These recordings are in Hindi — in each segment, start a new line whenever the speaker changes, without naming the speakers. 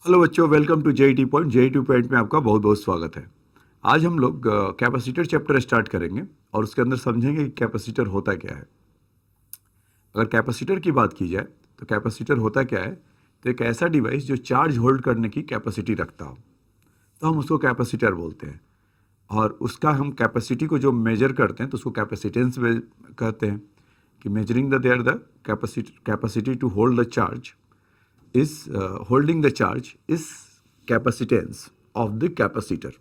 हेलो बच्चों, welcome to JET point. JET point में आपका बहुत बहुत स्वागत है। आज हम लोग कैपेसिटर चैप्टर स्टार्ट करेंगे और उसके अंदर समझेंगे कि कैपेसिटर होता क्या है। अगर कैपेसिटर की बात की जाए तो कैपेसिटर होता क्या है, तो एक ऐसा डिवाइस जो चार्ज होल्ड करने की कैपेसिटी रखता हो, तो हम उसको कैपेसिटर बोलते हैं। और उसका हम कैपेसिटी को जो मेजर करते हैं तो उसको कैपेसिटेंस में कहते हैं कि measuring the there the capacity to hold the charge is holding the charge is capacitance of the capacitor।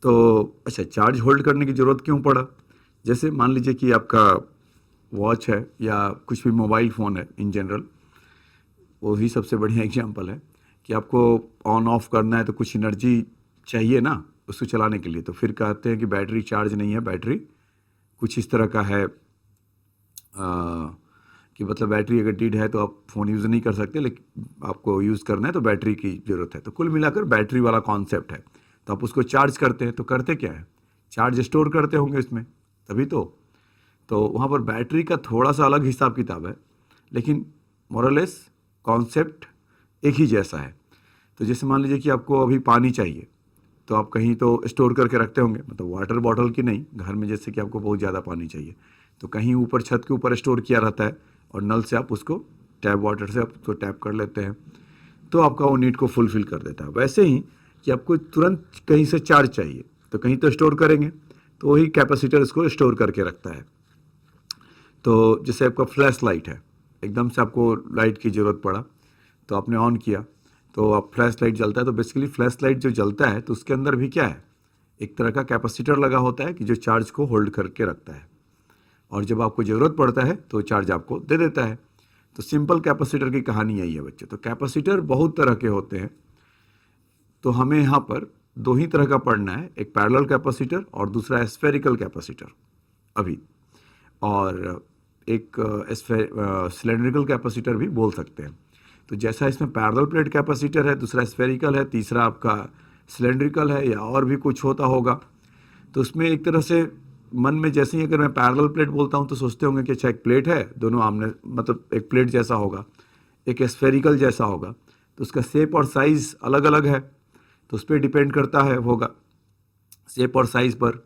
तो अच्छा, चार्ज होल्ड करने की ज़रूरत क्यों पड़ा? जैसे मान लीजिए कि आपका वॉच है या कुछ भी मोबाइल फ़ोन है इन जनरल, वही सबसे बढ़िया एग्जांपल है कि आपको ऑन ऑफ करना है तो कुछ एनर्जी चाहिए ना उसको चलाने के लिए। तो फिर कहते हैं कि बैटरी चार्ज नहीं है, बैटरी कुछ इस तरह का है कि मतलब बैटरी अगर डीड है तो आप फ़ोन यूज़ नहीं कर सकते, लेकिन आपको यूज़ करना है तो बैटरी की ज़रूरत है। तो कुल मिलाकर बैटरी वाला कॉन्सेप्ट है। तो आप उसको चार्ज करते हैं तो करते क्या है, चार्ज स्टोर करते होंगे इसमें, तभी तो वहाँ पर बैटरी का थोड़ा सा अलग हिसाब किताब है, लेकिन मोरलेस कॉन्सेप्ट एक ही जैसा है। तो जैसे मान लीजिए कि आपको अभी पानी चाहिए तो आप कहीं तो स्टोर करके रखते होंगे, मतलब वाटर बॉटल की नहीं, घर में जैसे कि आपको बहुत ज़्यादा पानी चाहिए तो कहीं ऊपर छत के ऊपर स्टोर किया रहता है और नल से आप उसको टैप वाटर से आप उसको टैप कर लेते हैं तो आपका वो नीड को फुलफ़िल कर देता है। वैसे ही कि आपको तुरंत कहीं से चार्ज चाहिए तो कहीं तो स्टोर करेंगे, तो वही कैपेसिटर इसको स्टोर करके रखता है। तो जैसे आपका फ्लैश लाइट है, एकदम से आपको लाइट की ज़रूरत पड़ा तो आपने ऑन किया तो आप फ्लैश लाइट जलता है। तो बेसिकली फ्लैश लाइट जो जलता है तो उसके अंदर भी क्या है, एक तरह का कैपेसिटर लगा होता है कि जो चार्ज को होल्ड करके रखता है और जब आपको ज़रूरत पड़ता है तो चार्ज आपको दे देता है। तो सिंपल कैपेसिटर की कहानी यही है बच्चों। तो कैपेसिटर बहुत तरह के होते हैं, तो हमें यहाँ पर दो ही तरह का पढ़ना है, एक पैरेलल कैपेसिटर और दूसरा स्फेरिकल कैपेसिटर अभी, और एक सिलेंड्रिकल कैपेसिटर भी बोल सकते हैं। तो जैसा इसमें पैरेलल प्लेट कैपेसिटर है, दूसरा स्फेरिकल है, तीसरा आपका सिलेंड्रिकल है या और भी कुछ होता होगा। तो उसमें एक तरह से मन में जैसे ही अगर मैं पैरेलल प्लेट बोलता हूँ तो सोचते होंगे कि अच्छा एक प्लेट है, दोनों आमने मतलब एक प्लेट जैसा होगा, एक स्फेरिकल जैसा होगा, तो उसका शेप और साइज़ अलग अलग है, तो उस पर डिपेंड करता है होगा शेप और साइज़ पर।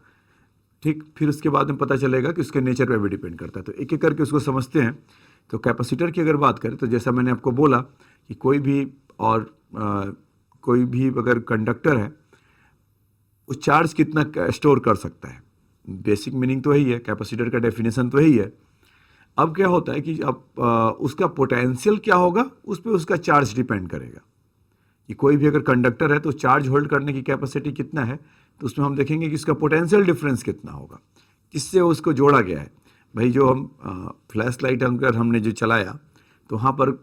ठीक, फिर उसके बाद में पता चलेगा कि उसके नेचर पे भी डिपेंड करता है। तो एक एक करके उसको समझते हैं। तो कैपेसिटर की अगर बात करें तो जैसा मैंने आपको बोला कि कोई भी कोई भी अगर कंडक्टर है वो चार्ज कितना स्टोर कर सकता है, बेसिक मीनिंग तो यही है, कैपेसिटर का डेफिनेशन तो यही है। अब क्या होता है कि अब उसका पोटेंशियल क्या होगा उस पर उसका चार्ज डिपेंड करेगा कि कोई भी अगर कंडक्टर है तो चार्ज होल्ड करने की कैपेसिटी कितना है, तो उसमें हम देखेंगे कि उसका पोटेंशियल डिफरेंस कितना होगा, किससे उसको जोड़ा गया है। भाई जो हम फ्लैश लाइट अगर हमने जो चलाया तो वहाँ पर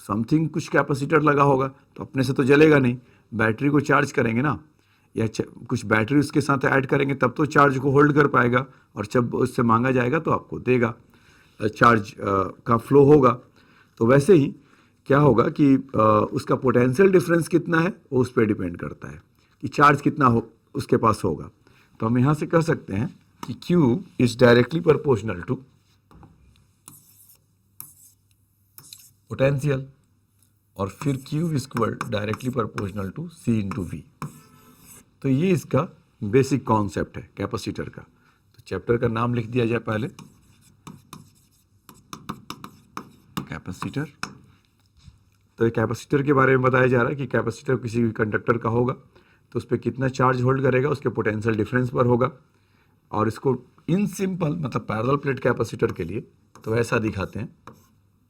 समथिंग कुछ कैपेसिटर लगा होगा, तो अपने से तो जलेगा नहीं, बैटरी को चार्ज करेंगे ना, या कुछ बैटरी उसके साथ ऐड करेंगे तब तो चार्ज को होल्ड कर पाएगा, और जब उससे मांगा जाएगा तो आपको देगा, चार्ज का फ्लो होगा। तो वैसे ही क्या होगा कि उसका पोटेंशियल डिफरेंस कितना है वो उस पर डिपेंड करता है कि चार्ज कितना हो उसके पास होगा। तो हम यहाँ से कह सकते हैं कि Q is directly proportional to potential, और फिर Q equal directly proportional to C into V. तो ये इसका बेसिक कॉन्सेप्ट है कैपेसिटर का। तो चैप्टर का नाम लिख दिया जाए पहले, कैपेसिटर। तो ये कैपेसिटर के बारे में बताया जा रहा है कि कैपेसिटर किसी भी कंडक्टर का होगा तो उस पर कितना चार्ज होल्ड करेगा उसके पोटेंशियल डिफरेंस पर होगा। और इसको इन सिंपल मतलब पैरेलल प्लेट कैपेसिटर के लिए तो ऐसा दिखाते हैं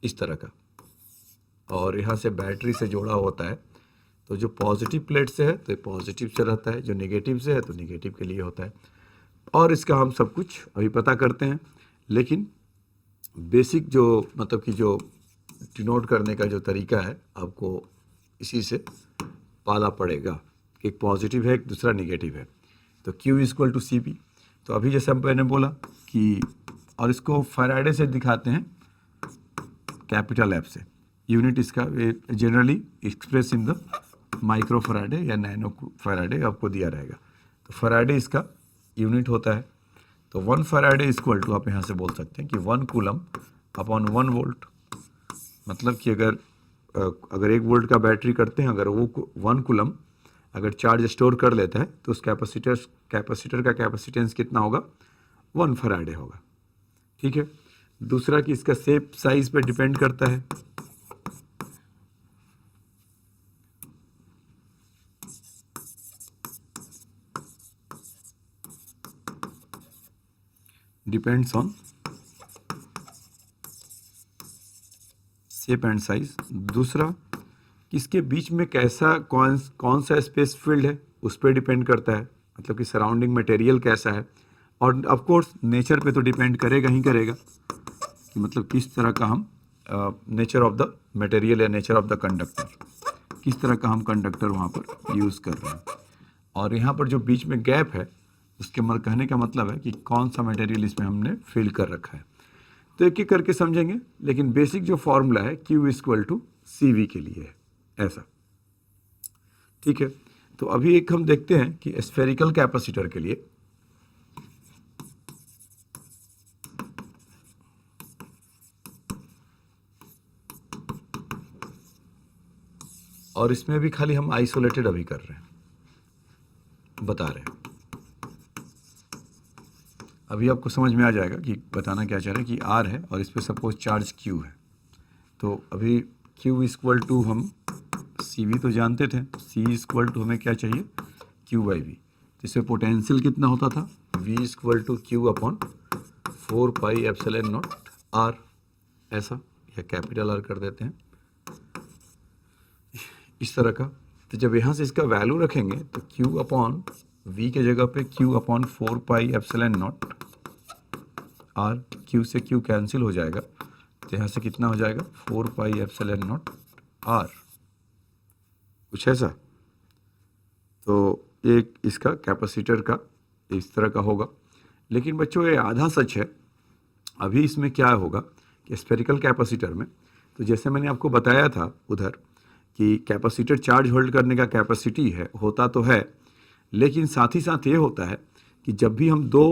इस तरह का, और यहाँ से बैटरी से जोड़ा होता है। तो जो पॉजिटिव प्लेट से है तो पॉजिटिव से रहता है, जो नेगेटिव से है तो नेगेटिव के लिए होता है। और इसका हम सब कुछ अभी पता करते हैं, लेकिन बेसिक जो मतलब कि जो डिनोट करने का जो तरीका है आपको इसी से पाला पड़ेगा कि एक पॉजिटिव है एक दूसरा नेगेटिव है। तो Q equal to C P. तो अभी जैसे मैंने बोला कि, और इसको फैराडे से दिखाते हैं, कैपिटल एफ से। यूनिट इसका generally express in the micro Faraday या नैनो फैराडे आपको दिया रहेगा। तो फैराडे इसका यूनिट होता है। तो 1 फैराडे इक्वल टू आप यहाँ से बोल सकते हैं कि 1 कूलम अपॉन 1 वोल्ट। मतलब कि अगर अगर 1 वोल्ट का बैटरी करते हैं, अगर वो 1 कूलम अगर चार्ज स्टोर कर लेता है तो उस कैपेसिटर का कैपेसिटेंस कितना होगा, 1 फराडे होगा। ठीक है। दूसरा कि इसका शेप साइज पे डिपेंड करता है। Depends on shape and size. दूसरा इसके बीच में कैसा कौन सा स्पेस फील्ड है उस पर डिपेंड करता है, मतलब कि सराउंडिंग मटेरियल कैसा है, और ऑफ कोर्स नेचर पे तो डिपेंड करेगा ही करेगा कि मतलब किस तरह का हम नेचर ऑफ द मटेरियल या नेचर ऑफ द कंडक्टर, किस तरह का हम कंडक्टर वहाँ पर यूज़ कर रहे हैं। और यहाँ पर जो बीच में गैप है उसके कहने का मतलब है कि कौन सा मटेरियल इसमें हमने फिल कर रखा है। तो एक एक करके समझेंगे, लेकिन बेसिक जो फॉर्मूला है Q इक्वल टू CV के लिए है ऐसा। ठीक है। तो अभी एक हम देखते हैं कि स्फेरिकल कैपेसिटर के लिए और इसमें भी खाली हम आइसोलेटेड अभी कर रहे हैं, बता रहे हैं। अभी आपको समझ में आ जाएगा कि बताना क्या चाह रहे हैं कि R है और इस पर सपोज चार्ज Q है। तो अभी Q इक्वल टू हम CV तो जानते थे, C इक्वल टू हमें क्या चाहिए, Q/V। तो इसमें पोटेंशियल कितना होता था, V equal to Q upon 4πε0 R, ऐसा, या कैपिटल R कर देते हैं इस तरह का। तो जब यहाँ से इसका वैल्यू रखेंगे तो Q अपॉन V के जगह पे Q अपॉन 4πε0 R, Q से Q कैंसिल हो जाएगा, तो यहाँ से कितना हो जाएगा 4πε0 R, कुछ ऐसा। तो एक इसका कैपेसिटर का इस तरह का होगा। लेकिन बच्चों ये आधा सच है। अभी इसमें क्या होगा कि स्फेरिकल कैपेसिटर में, तो जैसे मैंने आपको बताया था उधर कि कैपेसिटर चार्ज होल्ड करने का कैपेसिटी है, होता तो है, लेकिन साथ ही साथ ये होता है कि जब भी हम दो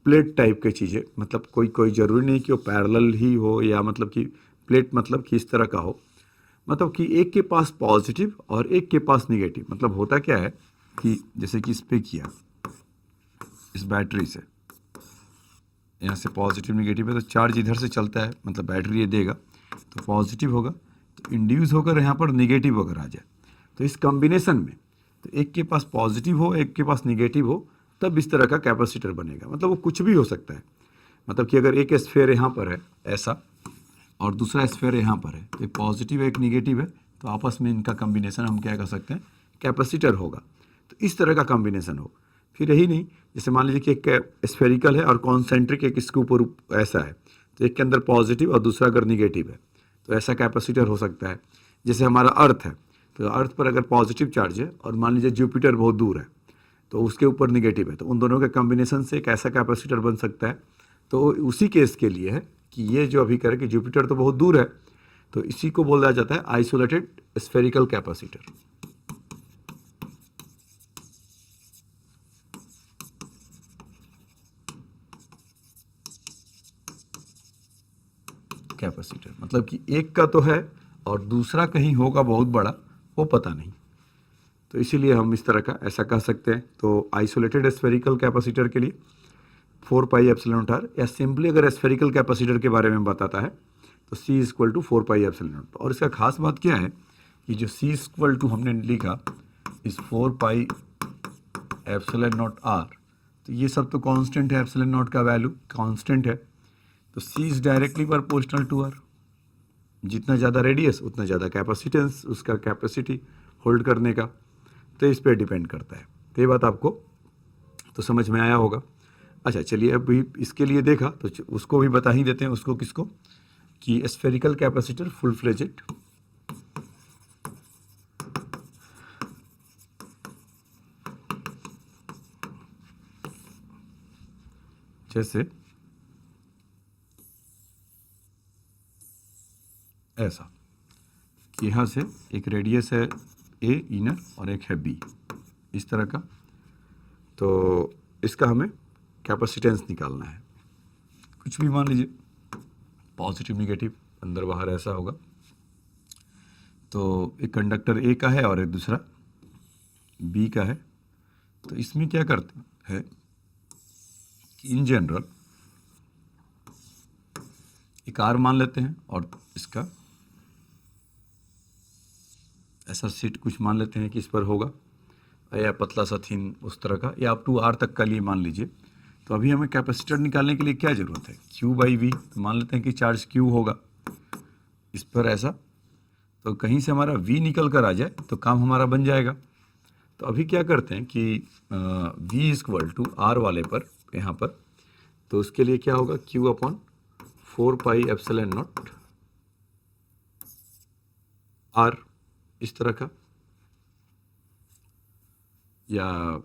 प्लेट टाइप के चीज़ें, मतलब कोई ज़रूरी नहीं कि वो पैरेलल ही हो, या मतलब कि प्लेट मतलब कि इस तरह का हो, मतलब कि एक के पास पॉजिटिव और एक के पास निगेटिव। मतलब होता क्या है कि जैसे कि इस पे किया, इस बैटरी से, यहाँ से पॉजिटिव निगेटिव है तो चार्ज इधर से चलता है, मतलब बैटरी ये देगा तो पॉजिटिव होगा, तो इंड्यूस होकर यहाँ पर निगेटिव अगर आ जाए, तो इस कॉम्बिनेशन में तो एक के पास पॉजिटिव हो एक के पास निगेटिव हो, तब इस तरह का कैपेसिटर बनेगा। मतलब वो कुछ भी हो सकता है, मतलब कि अगर एक स्फेयर यहाँ पर है ऐसा और दूसरा स्फेयर यहाँ पर है, तो एक पॉजिटिव है एक निगेटिव है, तो आपस में इनका कॉम्बिनेशन हम क्या कर सकते हैं, कैपेसिटर होगा। तो इस तरह का कॉम्बिनेशन हो। फिर यही नहीं, जैसे मान लीजिए कि एक स्फेरिकल है और कॉन्सेंट्रिक एक इसके ऊपर ऐसा है, तो एक के अंदर पॉजिटिव और दूसरा अगर निगेटिव है, तो ऐसा कैपेसिटर हो सकता है। जैसे हमारा अर्थ है, तो अर्थ पर अगर पॉजिटिव चार्ज है और मान लीजिए जुपिटर बहुत दूर है तो उसके ऊपर निगेटिव है, तो उन दोनों के कॉम्बिनेशन से एक ऐसा कैपेसिटर बन सकता है। तो उसी केस के लिए है कि ये जो अभी करें कि जुपिटर तो बहुत दूर है, तो इसी को बोला जाता है आइसोलेटेड स्फेरिकल कैपेसिटर। कैपेसिटर मतलब कि एक का तो है और दूसरा कहीं होगा बहुत बड़ा, वो पता नहीं, तो इसीलिए हम इस तरह का ऐसा कह सकते हैं। तो आइसोलेटेड स्फेरिकल कैपेसिटर के लिए 4πε0 या सिंपली अगर स्फेरिकल कैपेसिटर के बारे में बताता है तो C इक्वल टू 4πε0। और इसका खास बात क्या है कि जो C इक्वल टू हमने लिखा इस 4πε0 R, तो ये सब तो कांस्टेंट है, एप्सिलॉन नॉट का वैल्यू कांस्टेंट है, तो C is directly proportional to R। जितना ज़्यादा रेडियस उतना ज़्यादा कैपेसिटेंस, उसका कैपेसिटी होल्ड करने का, तो इस पर डिपेंड करता है। तो ये बात आपको तो समझ में आया होगा। अच्छा चलिए, अभी इसके लिए देखा तो उसको भी बता ही देते हैं, उसको किसको, कि स्फेरिकल कैपेसिटर फुल फ्लेजेड जैसे ऐसा कि यहाँ से एक रेडियस है A इनर और एक है B इस तरह का, तो इसका हमें कैपेसिटेंस निकालना है। कुछ भी मान लीजिए, पॉजिटिव निगेटिव अंदर बाहर ऐसा होगा। तो एक कंडक्टर ए का है और एक दूसरा बी का है। तो इसमें क्या करते हैं कि इन जनरल एक आर मान लेते हैं और इसका ऐसा सीट कुछ मान लेते हैं कि इस पर होगा, या पतला सा थिन उस तरह का, या आप 2R तक का लिए मान लीजिए। तो अभी हमें कैपेसिटर निकालने के लिए क्या ज़रूरत है, Q/V। तो मान लेते हैं कि चार्ज Q होगा इस पर ऐसा, तो कहीं से हमारा V निकल कर आ जाए तो काम हमारा बन जाएगा। तो अभी क्या करते हैं कि V=R वाले पर यहाँ पर, तो उसके लिए क्या होगा, Q/4πε0 R इस तरह का, या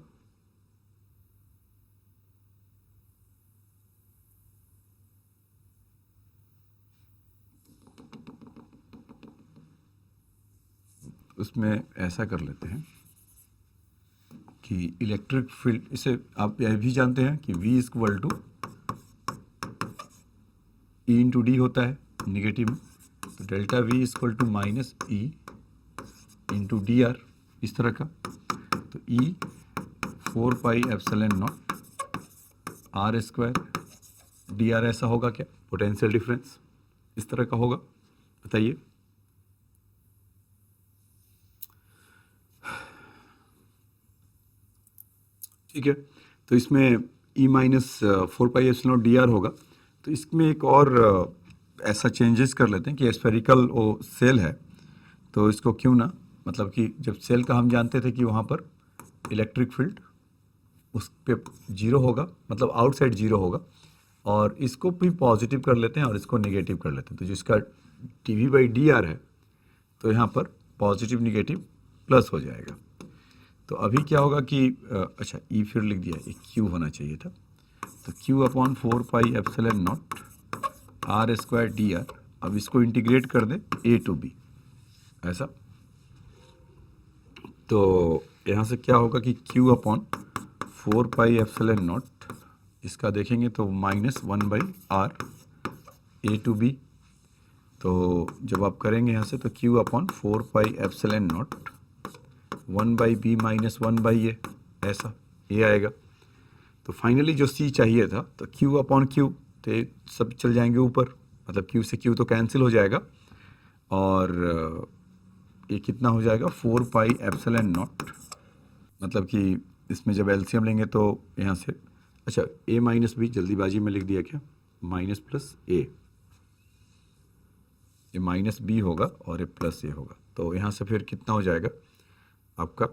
उसमें ऐसा कर लेते हैं कि इलेक्ट्रिक फील्ड, इसे आप यह भी जानते हैं कि V=E/D होता है निगेटिव में, तो डेल्टा V=-E/dr इस तरह का। तो E/4πε0 R² dr ऐसा होगा क्या, पोटेंशियल डिफरेंस इस तरह का होगा, बताइए। ठीक है, तो इसमें E-4πε0 dr होगा। तो इसमें एक और ऐसा चेंजेस कर लेते हैं कि स्फेरिकल वो सेल है, तो इसको क्यों ना, मतलब कि जब सेल का हम जानते थे कि वहाँ पर इलेक्ट्रिक फील्ड उस पे 0 होगा, मतलब आउटसाइड 0 होगा, और इसको भी पॉजिटिव कर लेते हैं और इसको नेगेटिव कर लेते हैं। तो जिसका dV/dr है, तो यहाँ पर पॉजिटिव निगेटिव प्लस हो जाएगा। तो अभी क्या होगा कि अच्छा E फिर लिख दिया, एक Q होना चाहिए था। तो Q/4πε0 R² dr, अब इसको इंटीग्रेट कर दें A to B ऐसा। तो यहाँ से क्या होगा कि Q/4πε0 इसका देखेंगे तो -1/R A to B। तो जब आप करेंगे यहाँ से तो Q/4πε0 1/B -1/A ऐसा ये आएगा। तो फाइनली जो C चाहिए था, तो Q/Q, तो ये सब चल जाएंगे ऊपर, मतलब Q से Q तो कैंसिल हो जाएगा, और ये कितना हो जाएगा 4πε0, मतलब कि इसमें जब एलसीएम लेंगे तो यहाँ से, अच्छा A-B जल्दीबाजी में लिख दिया क्या, माइनस प्लस A, ये -B होगा और ये प्लस A होगा। तो यहाँ से फिर कितना हो जाएगा आपका,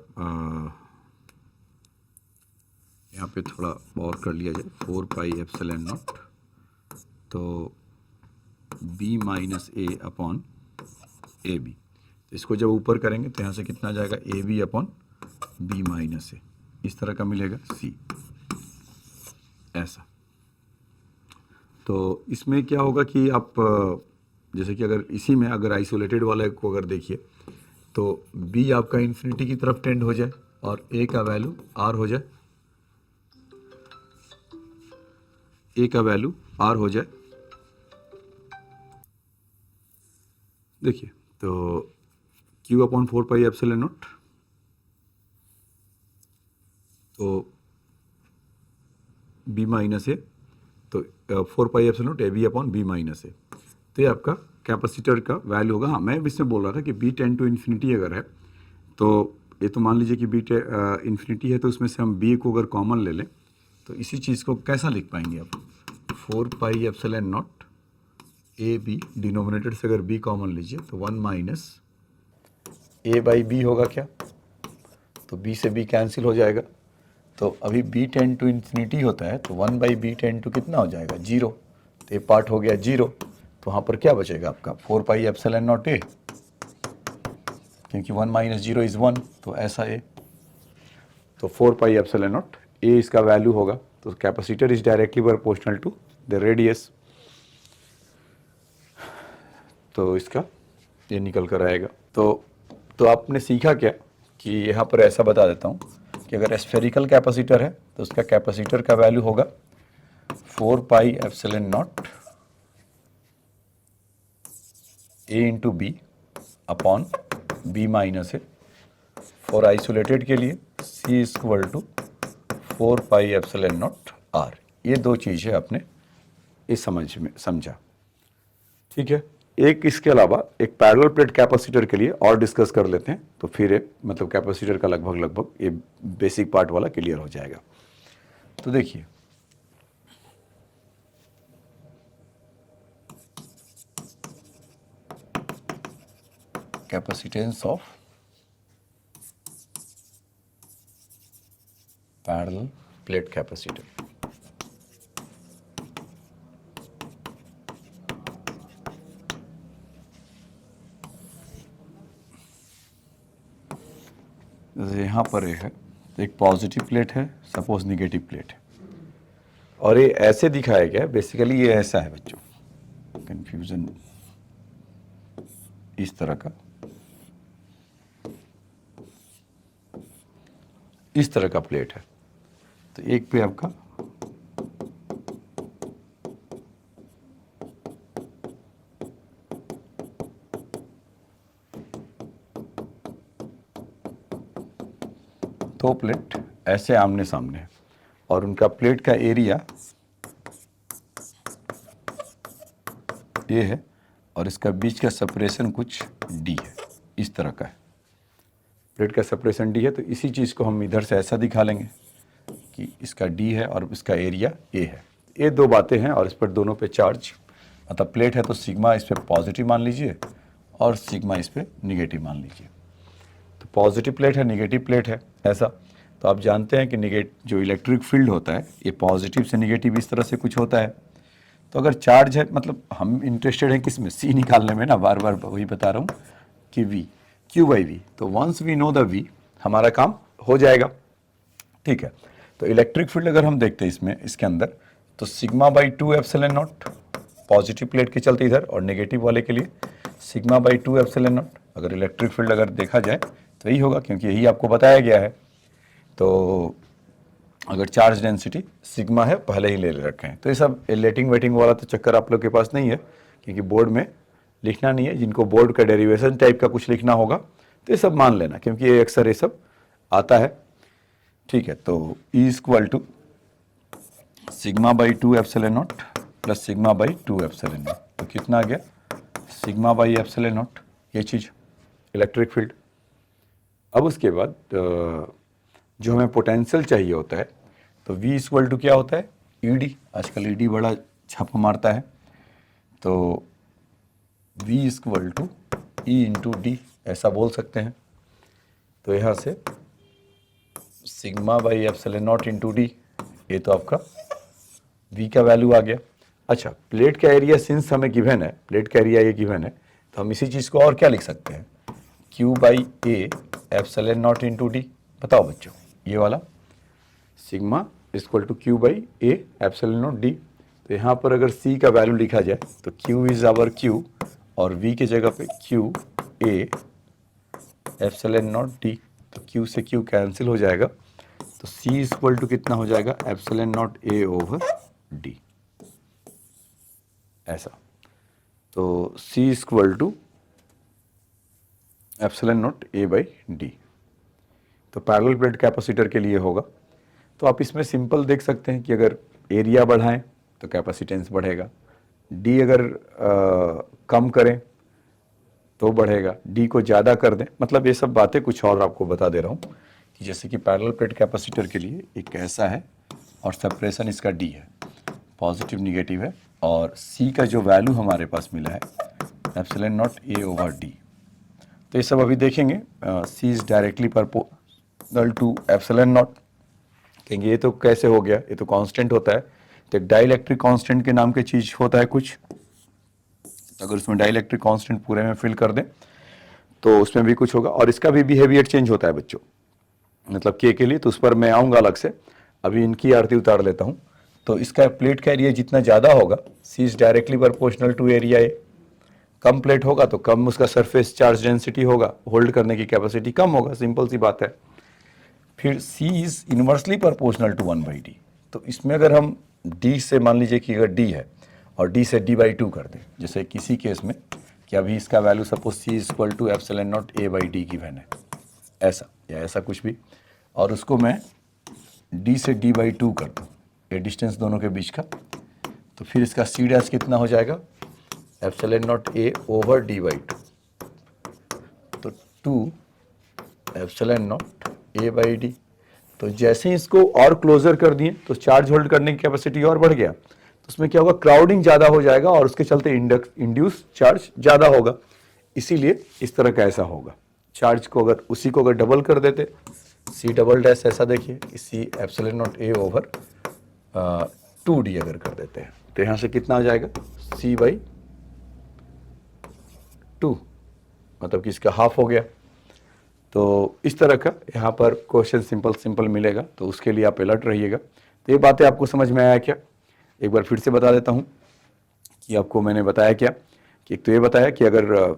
यहाँ पे थोड़ा और कर लिया जाए, 4πε0 तो B-A/AB। तो इसको जब ऊपर करेंगे तो यहाँ से कितना जाएगा, AB/B-A, इस तरह का मिलेगा C ऐसा। तो इसमें क्या होगा कि आप जैसे कि अगर इसी में अगर आइसोलेटेड वाले को अगर देखिए, तो B आपका इन्फिनिटी की तरफ टेंड हो जाए और A का वैल्यू R हो जाए, A का वैल्यू R हो जाए। देखिए तो Q/4πε0 तो B-A, तो 4πε0 AB/B-A, तो ये आपका कैपेसिटर का वैल्यू होगा। हाँ, मैं इसमें बोल रहा था कि B टेंड टू इन्फिनिटी अगर है, तो ये तो मान लीजिए कि B इन्फिनिटी है, तो उसमें से हम B को अगर कॉमन ले लें तो इसी चीज़ को कैसा लिख पाएंगे आप, 4πε0 AB, डिनोमिनेटर से अगर B कॉमन लीजिए तो 1 - A/B होगा क्या, तो B से B कैंसिल हो जाएगा। तो अभी B टेंड टू इन्फिनिटी होता है, तो 1/B टेंड टू कितना हो जाएगा, 0। तो ये पार्ट हो गया 0, तो वहाँ पर क्या बचेगा आपका 4πε0A, क्योंकि 1 - 0 = 1, तो ऐसा A। तो 4πε0 A इसका वैल्यू होगा। तो capacitor is directly proportional to the radius, तो इसका ये निकल कर आएगा। तो आपने सीखा क्या कि यहाँ पर ऐसा बता देता हूँ कि अगर स्फेरिकल कैपेसिटर है तो उसका कैपेसिटर का वैल्यू होगा 4πε0 A × B/A B minus A. For isolated के लिए C equal to 4 pi epsilon nought R. ये दो चीज़ें आपने इस समझा, ठीक है। एक इसके अलावा एक पैरेलल प्लेट कैपेसिटर के लिए और डिस्कस कर लेते हैं, तो फिर मतलब कैपेसिटर का लगभग ये बेसिक पार्ट वाला क्लियर हो जाएगा। तो देखिए, capacitance of parallel plate capacitor. जैसे यहाँ पर ये है, तो एक पॉजिटिव प्लेट है, सपोज निगेटिव प्लेट है, और ये ऐसे दिखाया गया है। बेसिकली ये ऐसा है बच्चों, कंफ्यूजन इस तरह का, इस तरह का प्लेट है। तो एक पे आपका दो प्लेट ऐसे आमने सामने है, और उनका प्लेट का एरिया ये है, और इसका बीच का सेपरेशन कुछ डी है, इस तरह का है। प्लेट का सेपरेशन डी है, तो इसी चीज़ को हम इधर से ऐसा दिखा लेंगे कि इसका डी है और इसका एरिया ए है। ये दो बातें हैं, और इस पर दोनों पे चार्ज, मतलब प्लेट है तो सिग्मा इस पर पॉजिटिव मान लीजिए और सिग्मा इस पर निगेटिव मान लीजिए। तो पॉजिटिव प्लेट है, निगेटिव प्लेट है, ऐसा। तो आप जानते हैं कि जो इलेक्ट्रिक फील्ड होता है ये पॉजिटिव से निगेटिव इस तरह से कुछ होता है। तो अगर चार्ज है, मतलब हम इंटरेस्टेड हैं किस में, सी निकालने में ना, बार बार वही बता रहा हूँ कि वी, क्यू बाई वी। तो once we know the V, हमारा काम हो जाएगा, ठीक है। तो इलेक्ट्रिक फील्ड अगर हम देखते हैं इसमें, इसके अंदर, तो sigma by 2 epsilon not positive plate के चलते इधर, और नेगेटिव वाले के लिए सिग्मा बाई 2 एप्सिलॉन नॉट। अगर इलेक्ट्रिक फील्ड अगर देखा जाए तो यही होगा, क्योंकि यही आपको बताया गया है। तो अगर चार्ज डेंसिटी सिग्मा है, पहले ही ले रखे हैं। तो ये सब लेटिंग वेटिंग वाला तो चक्कर आप लोग के पास नहीं है, क्योंकि बोर्ड में लिखना नहीं है। जिनको बोर्ड का डेरिवेशन टाइप का कुछ लिखना होगा तो ये सब मान लेना, क्योंकि ये अक्सर ये सब आता है, ठीक है। तो E equal to sigma by 2 epsilon naught plus sigma by 2 epsilon naught. तो कितना आ गया, सिग्मा बाई एप्सिलॉन नॉट, ये चीज़ इलेक्ट्रिक फील्ड। अब उसके बाद जो हमें पोटेंशियल चाहिए होता है, तो V इक्वल टू क्या होता है, ED। आजकल ED बड़ा छापा मारता है, तो V equal to E into D, ऐसा बोल सकते हैं। तो यहाँ से sigma by epsilon naught into D, ये तो आपका V का वैल्यू आ गया। अच्छा, प्लेट का एरिया सिंस हमें गिवन है, प्लेट का एरिया ये गिवन है, तो हम इसी चीज़ को और क्या लिख सकते हैं, Q by A epsilon naught into D. बताओ बच्चों, ये वाला sigma equal to Q by A epsilon naught D. तो यहाँ पर अगर C का वैल्यू लिखा जाए तो Q इज आवर Q, और V की जगह पे Q A epsilon naught D. तो Q से Q कैंसिल हो जाएगा, तो C इक्वल टू कितना हो जाएगा, epsilon naught A over D, ऐसा। तो C equal to epsilon naught A by D. तो पैरेलल प्लेट कैपेसिटर के लिए होगा। तो आप इसमें सिंपल देख सकते हैं कि अगर एरिया बढ़ाएं तो कैपेसिटेंस बढ़ेगा, डी अगर कम करें तो बढ़ेगा, डी को ज़्यादा कर दें। मतलब ये सब बातें कुछ और आपको बता दे रहा हूँ कि जैसे कि पैरेलल प्लेट कैपेसिटर के लिए एक ऐसा है, और सेपरेशन इसका डी है, पॉजिटिव निगेटिव है, और सी का जो वैल्यू हमारे पास मिला है epsilon not A over D. तो ये सब अभी देखेंगे। C is directly proportional to epsilon nought, कहेंगे ये तो कैसे हो गया, ये तो कांस्टेंट होता है। तो एक डाइलेक्ट्रिक कांस्टेंट के नाम की चीज़ होता है कुछ, तो अगर उसमें डाइलेक्ट्रिक कांस्टेंट पूरे में फिल कर दें तो उसमें भी कुछ होगा, और इसका भी बिहेवियर चेंज होता है बच्चों, मतलब के लिए। तो उस पर मैं आऊँगा अलग से, अभी इनकी आरती उतार लेता हूँ। तो इसका प्लेट का एरिया जितना ज़्यादा होगा, C is directly proportional to area A. कम प्लेट होगा तो कम उसका सरफेस चार्ज डेंसिटी होगा, होल्ड करने की कैपेसिटी कम होगा, सिंपल सी बात है। फिर C is inversely proportional to 1/d। तो इसमें अगर हम D से, मान लीजिए कि अगर D है और D से D/2 कर दें, जैसे किसी केस में कि अभी इसका value suppose C equal to epsilon not A by D given है, ऐसा या ऐसा कुछ भी, और उसको मैं डी से डी बाई टू कर दूँ, ये डिस्टेंस दोनों के बीच का, तो फिर इसका सी डैश कितना हो जाएगा, epsilon not A over D by two, तो two epsilon not A by D. तो जैसे ही इसको और क्लोजर कर दिए तो चार्ज होल्ड करने की कैपेसिटी और बढ़ गया, तो उसमें क्या होगा, क्राउडिंग ज़्यादा हो जाएगा और उसके चलते इंड्यूस चार्ज ज़्यादा होगा, इसीलिए इस तरह का ऐसा होगा। चार्ज को अगर उसी को अगर डबल कर देते, सी डबल डैश ऐसा देखिए, C epsilon not A over 2d अगर कर देते हैं तो यहाँ से कितना आ जाएगा, सी बाई 2, मतलब कि इसका हाफ हो गया। तो इस तरह का यहाँ पर क्वेश्चन सिंपल मिलेगा, तो उसके लिए आप अलर्ट रहिएगा। तो ये बातें आपको समझ में आया क्या? एक बार फिर से बता देता हूँ कि आपको मैंने बताया क्या, कि एक तो ये बताया कि अगर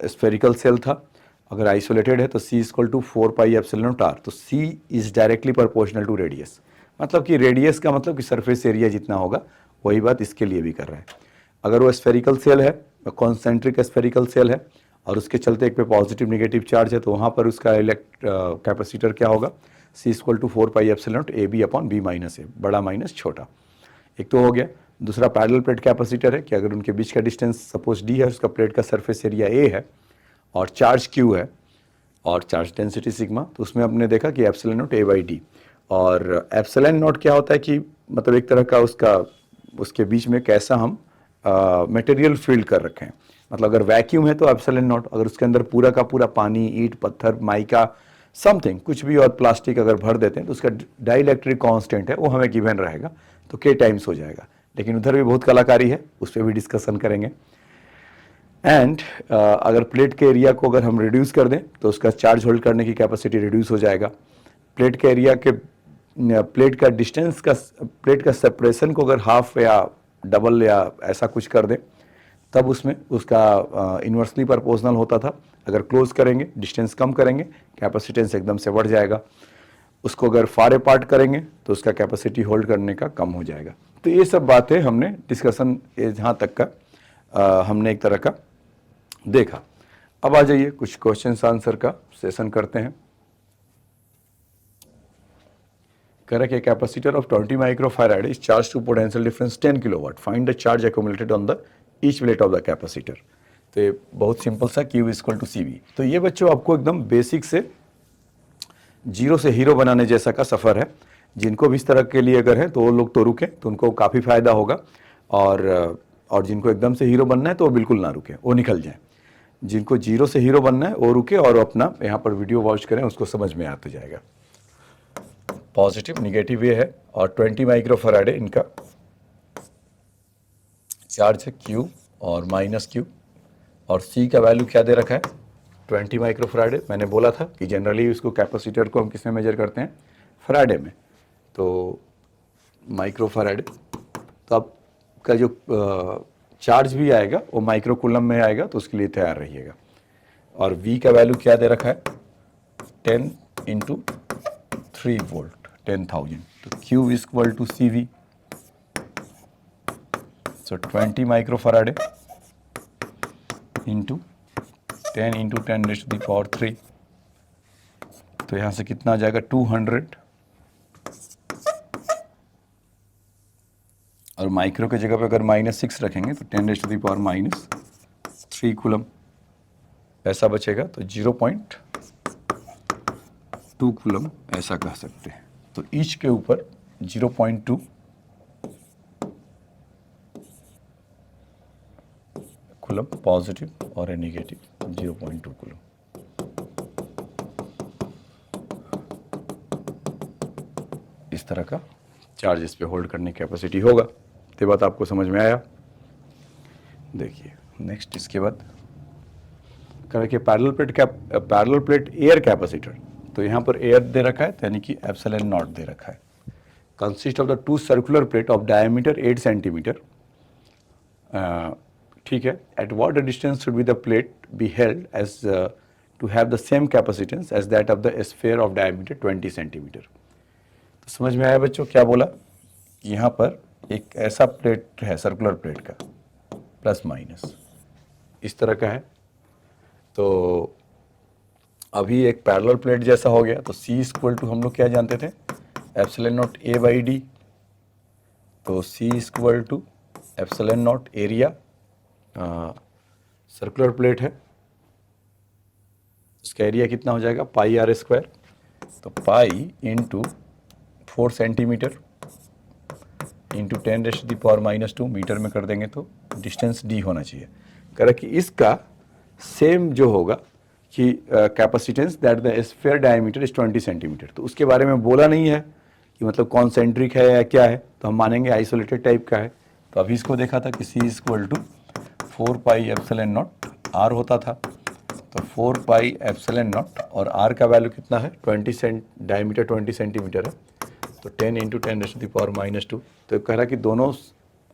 स्फेरिकल सेल था, अगर आइसोलेटेड है तो C equal to 4 pi epsilon naught r, तो C is directly proportional to radius, मतलब कि रेडियस का मतलब कि सरफेस एरिया जितना होगा, वही बात इसके लिए भी कर रहा है। अगर वो स्फेरिकल सेल है, कॉन्सेंट्रिक स्फेरिकल सेल है, और उसके चलते एक पे पॉजिटिव निगेटिव चार्ज है, तो वहाँ पर उसका कैपेसिटर क्या होगा, C equal to 4 pi epsilon not A B upon B minus A, बड़ा माइनस छोटा। एक तो हो गया। दूसरा पैरेलल प्लेट कैपेसिटर है कि अगर उनके बीच का डिस्टेंस सपोज डी है, उसका प्लेट का सरफेस एरिया ए है और चार्ज क्यू है और चार्ज डेंसिटी सिग्मा, तो उसमें हमने देखा कि epsilon not A by D, और एप्सिलॉन नॉट क्या होता है कि मतलब एक तरह का उसके बीच में कैसा हम मटेरियल फील्ड कर रखे हैं। मतलब अगर वैक्यूम है तो एप्सिलॉन नॉट, अगर उसके अंदर पूरा का पूरा पानी, ईंट, पत्थर, माइका, समथिंग कुछ भी और प्लास्टिक अगर भर देते हैं तो उसका डाइलेक्ट्रिक कांस्टेंट है वो हमें गिवन रहेगा, तो के टाइम्स हो जाएगा। लेकिन उधर भी बहुत कलाकारी है, उस पर भी डिस्कशन करेंगे। एंड अगर प्लेट के एरिया को अगर हम रिड्यूस कर दें तो उसका चार्ज होल्ड करने की कैपेसिटी रिड्यूस हो जाएगा। प्लेट के एरिया के प्लेट का डिस्टेंस का प्लेट का सेपरेशन को अगर हाफ या डबल या ऐसा कुछ कर दें तब उसमें उसका इन्वर्सली प्रोपोर्शनल होता था। अगर क्लोज करेंगे, डिस्टेंस कम करेंगे, कैपेसिटेंस एकदम से बढ़ जाएगा। उसको अगर फार अपार्ट करेंगे तो उसका कैपेसिटी होल्ड करने का कम हो जाएगा। तो ये सब बातें हमने डिस्कशन यहाँ तक का हमने एक तरह का देखा। अब आ जाइए कुछ क्वेश्चन आंसर का सेशन करते हैं। कह रहा है कि capacitor of 20 microfarad is charge to potential difference 10 kilowatt, find the charge accumulated on the each plate of the capacitor. तो ये बहुत सिंपल सा, Q इक्वल टू CV। तो ये बच्चों आपको एकदम बेसिक से जीरो से हीरो बनाने जैसा का सफ़र है। जिनको भी इस तरह के लिए अगर है तो वो लोग तो रुके, तो उनको काफ़ी फ़ायदा होगा, और जिनको एकदम से हीरो बनना है तो वो बिल्कुल ना रुके, वो निकल जाए। जिनको जीरो से हीरो बनना है वो रुके और अपना यहाँ पर वीडियो वॉच करें, उसको समझ में आता जाएगा। पॉजिटिव निगेटिव ये है, और 20 माइक्रोफैराड है इनका चार्ज है Q और माइनस Q, और C का वैल्यू क्या दे रखा है, 20 माइक्रोफैराड। मैंने बोला था कि जनरली उसको कैपेसिटर को हम किस में मेजर करते हैं, फैराडे में, तो माइक्रोफैराड। तो आपका जो चार्ज भी आएगा वो माइक्रोकूलम में आएगा, तो उसके लिए तैयार रहिएगा। और V का वैल्यू क्या दे रखा है, 10 इंटू 3 वोल्ट, 10,000। तो Q equal to CV, so 20 microfarad into 10 into 10 raise to the power 3, तो यहाँ से कितना आ जाएगा 200, और माइक्रो के जगह पे अगर -6 रखेंगे तो 10 raise to the power -3 coulomb ऐसा बचेगा, तो 0.2 कूलम ऐसा कह सकते हैं। तो ईच के ऊपर 0.2 कूलम पॉजिटिव और नेगेटिव 0.2 कूलम। इस तरह का चार्ज इस पे होल्ड करने की कैपेसिटी होगा। तो बात आपको समझ में आया। देखिए नेक्स्ट, इसके बाद कह कि पैरेलल प्लेट एयर कैपेसिटर, तो यहाँ पर एयर दे रखा है, यानी कि एप्सिलॉन नॉट दे रखा है। Consist of the 2 circular plate of diameter 8 centimetre, ठीक है। At what distance should be the plate be held as to have the same capacitance as that of the sphere of diameter 20 centimetre. तो समझ में आया बच्चों क्या बोला, यहाँ पर एक ऐसा प्लेट है सर्कुलर प्लेट का प्लस माइनस, इस तरह का है। तो अभी एक पैरेलल प्लेट जैसा हो गया, तो C इक्वल टू हम लोग क्या जानते थे, epsilon naught A by D. तो C equal to epsilon naught area, circular plate है, इसका एरिया कितना हो जाएगा, पाई आर स्क्वायर। तो pi into 4 centimetre into 10⁻⁻² metre में कर देंगे तो डिस्टेंस d होना चाहिए। कह रहा कि इसका सेम जो होगा कि capacitance that the sphere diameter is 20 centimetre. तो उसके बारे में बोला नहीं है कि मतलब कॉन्सेंट्रिक है या क्या है, तो हम मानेंगे आइसोलेटेड टाइप का है। तो अभी इसको देखा था कि C equal to 4 pi epsilon naught R होता था। तो 4 पाई एप्सिलॉन नॉट और R का वैल्यू कितना है, 20 सेंटीमीटर है। तो 10 इंटू 10⁻⁻²। तो कह रहा कि दोनों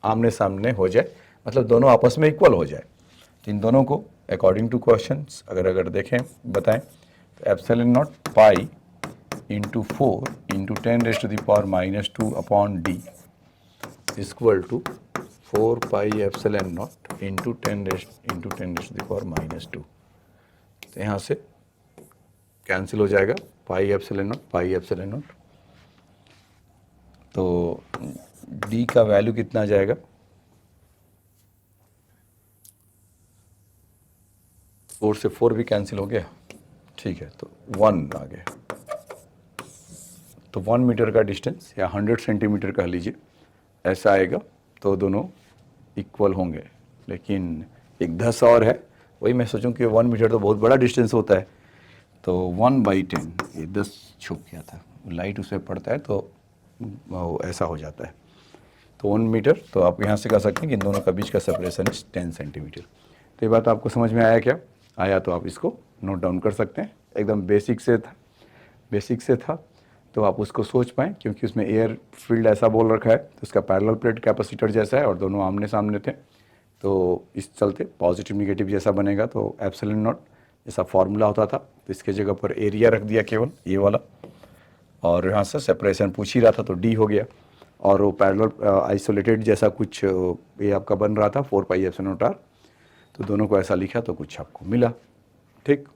आमने सामने हो जाए, मतलब दोनों आपस में इक्वल हो जाए। तो इन दोनों को अकॉर्डिंग टू क्वेश्चंस अगर देखें बताएं, तो epsilon naught pi into 4 into 10⁻⁻² upon D equal to 4 pi epsilon naught into 10⁻²। तो यहाँ से कैंसिल हो जाएगा, पाई एप्सिलॉन नॉट। तो d का वैल्यू कितना आ जाएगा, 4 से 4 भी कैंसिल हो गया, ठीक है, तो 1 आ गया। तो 1 मीटर का डिस्टेंस या 100 सेंटीमीटर कह लीजिए, ऐसा आएगा। तो दोनों इक्वल होंगे। लेकिन एक 10 और है, वही मैं सोचूं कि 1 मीटर तो बहुत बड़ा डिस्टेंस होता है। तो 1/10, ये 10 छुप गया था, लाइट उसमें पड़ता है तो ऐसा हो जाता है। तो 1 मीटर, तो आप यहाँ से कह सकते हैं कि इन दोनों का बीच का सेपरेशन इज 10 सेंटीमीटर। तो ये बात आपको समझ में आया क्या? आया तो आप इसको नोट डाउन कर सकते हैं। एकदम बेसिक से था तो आप उसको सोच पाएँ, क्योंकि उसमें एयर फील्ड ऐसा बोल रखा है, तो उसका पैरेलल प्लेट कैपेसिटर जैसा है और दोनों आमने सामने थे, तो इस चलते पॉजिटिव निगेटिव जैसा बनेगा। तो एप्सिलॉन नॉट जैसा फॉर्मूला होता था, तो इसके जगह पर एरिया रख दिया केवल ये वाला, और यहाँ से सेपरेशन पूछ ही रहा था तो डी हो गया। और वो पैरेलल आइसोलेटेड जैसा कुछ ये आपका बन रहा था 4 पाई एप्सिलॉन नॉट आर, तो दोनों को ऐसा लिखा तो कुछ आपको मिला, ठीक।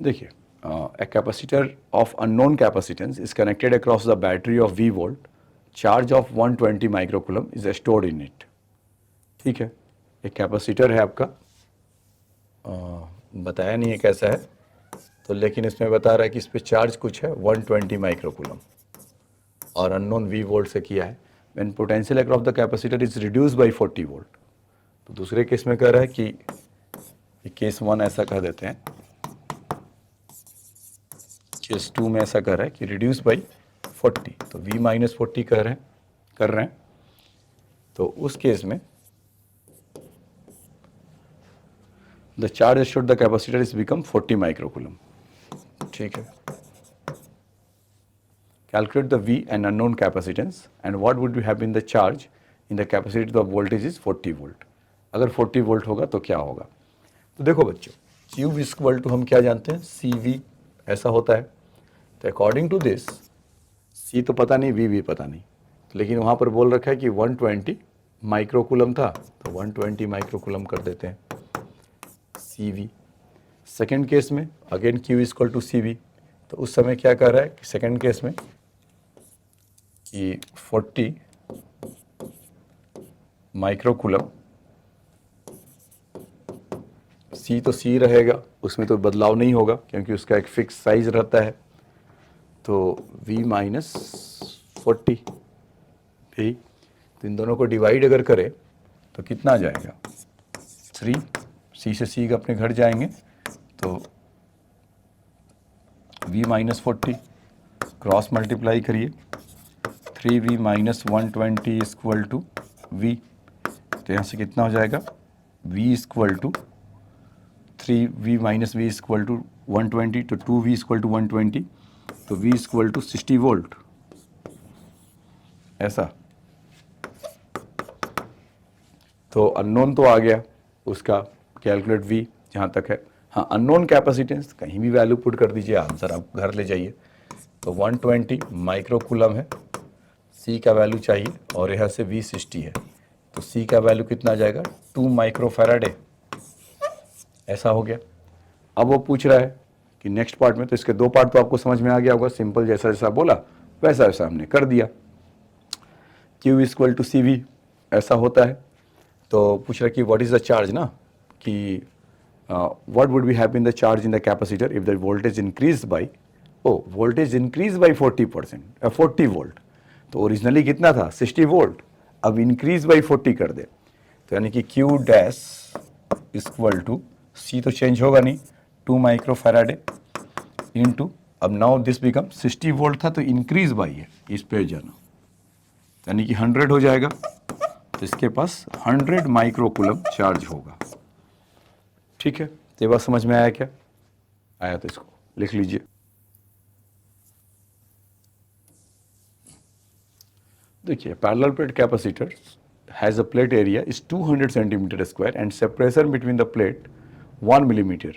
देखिए, a capacitor of unknown capacitance is connected across the battery of V volt, charge of 120 microcoulomb is stored in it। ठीक है, एक कैपेसिटर है आपका, बताया नहीं है कैसा है, तो लेकिन इसमें बता रहा है कि इस पर चार्ज कुछ है 120 माइक्रोकूलम और अननोन V वोल्ट से किया है। When potential across the capacitor is reduce by 40 volt. तो दूसरे केस में कह रहा है कि केस 1 ऐसा कह देते हैं, केस 2 में ऐसा कह रहा है कि रिड्यूस बाई 40, तो V माइनस 40 कर रहे हैं। तो उस केस में the charge assured the capacitor is become 40 microcoulomb, ठीक है। Calculate the V and unknown capacitance and what would you have been the charge in the capacity, the voltage is 40 volt. अगर 40 वोल्ट होगा तो क्या होगा? तो देखो बच्चों, Q इक्वल टू हम क्या जानते हैं, CV ऐसा होता है। तो अकॉर्डिंग टू दिस, C तो पता नहीं, V भी पता नहीं, लेकिन वहाँ पर बोल रखा है कि 120 माइक्रोकूलम था, तो 120 माइक्रोकूलम कर देते हैं CV। सेकेंड केस में again Q equal to CV, तो उस समय क्या कर रहा है कि सेकेंड केस में कि 40 माइक्रोकूलम, C तो C रहेगा, उसमें तो बदलाव नहीं होगा क्योंकि उसका एक फिक्स साइज रहता है। तो V माइनस 40, ठीक। तो इन दोनों को डिवाइड अगर करें तो कितना आ जाएगा, 3, C से C अपने घर जाएंगे, तो V माइनस 40 क्रॉस मल्टीप्लाई करिए, 3V minus 120 equal to V। तो यहाँ से कितना हो जाएगा, V equal to 3V minus V equal to 120, तो 2V इक्वल टू 120, तो V इक्वल टू 60 वोल्ट, ऐसा। तो अननोन तो आ गया, उसका कैलकुलेट V जहाँ तक है। हाँ, अननोन कैपेसिटेंस कहीं भी वैल्यू पुट कर दीजिए, आंसर आप घर ले जाइए। तो 120 माइक्रोकूलम है, C का वैल्यू चाहिए और यहाँ से V60 है, तो C का वैल्यू कितना आ जाएगा 2 माइक्रोफैराड है। ऐसा हो गया। अब वो पूछ रहा है कि नेक्स्ट पार्ट में, तो इसके दो पार्ट तो आपको समझ में आ गया होगा, सिंपल जैसा जैसा बोला वैसा वैसा हमने कर दिया। Q इक्वल टू CV ऐसा होता है। तो पूछ रहा है कि व्हाट इज द चार्ज ना, कि what would be happen the charge in the capacitor if the voltage increase by, voltage increase by 40%, 40 volt. तो ओरिजिनली कितना था 60 वोल्ट, अब इंक्रीज बाई 40 कर दे, तो यानी कि Q dash equal to C तो चेंज होगा नहीं, 2 माइक्रोफैराड इनटू, अब नाउ दिस बिकम 60 वोल्ट था तो इंक्रीज बाई है, इस पे जाना, यानी कि 100 हो जाएगा, तो इसके पास 100 माइक्रोकूलम चार्ज होगा। ठीक है, तो ये बात समझ में आया क्या? आया तो इसको लिख लीजिए। देखिए, parallel plate capacitor has a plate area is 200 centimetre square and separation between the plate 1 millimeter.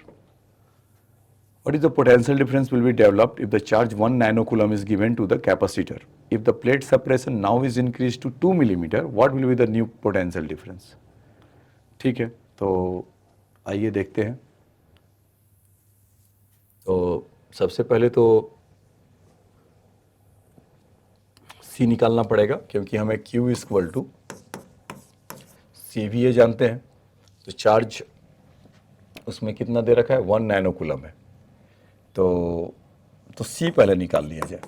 What is the potential difference will be developed if the charge 1 nanocoulomb is given to the capacitor? If the plate separation now is increased to 2 millimeter, what will be the new potential difference? ठीक है, तो आइए देखते हैं। तो सबसे पहले तो C निकालना पड़ेगा, क्योंकि हमें Q इक्वल टू CV ये जानते हैं। तो चार्ज उसमें कितना दे रखा है 1 नैनोकूलम है, तो C पहले निकाल लिया जाए।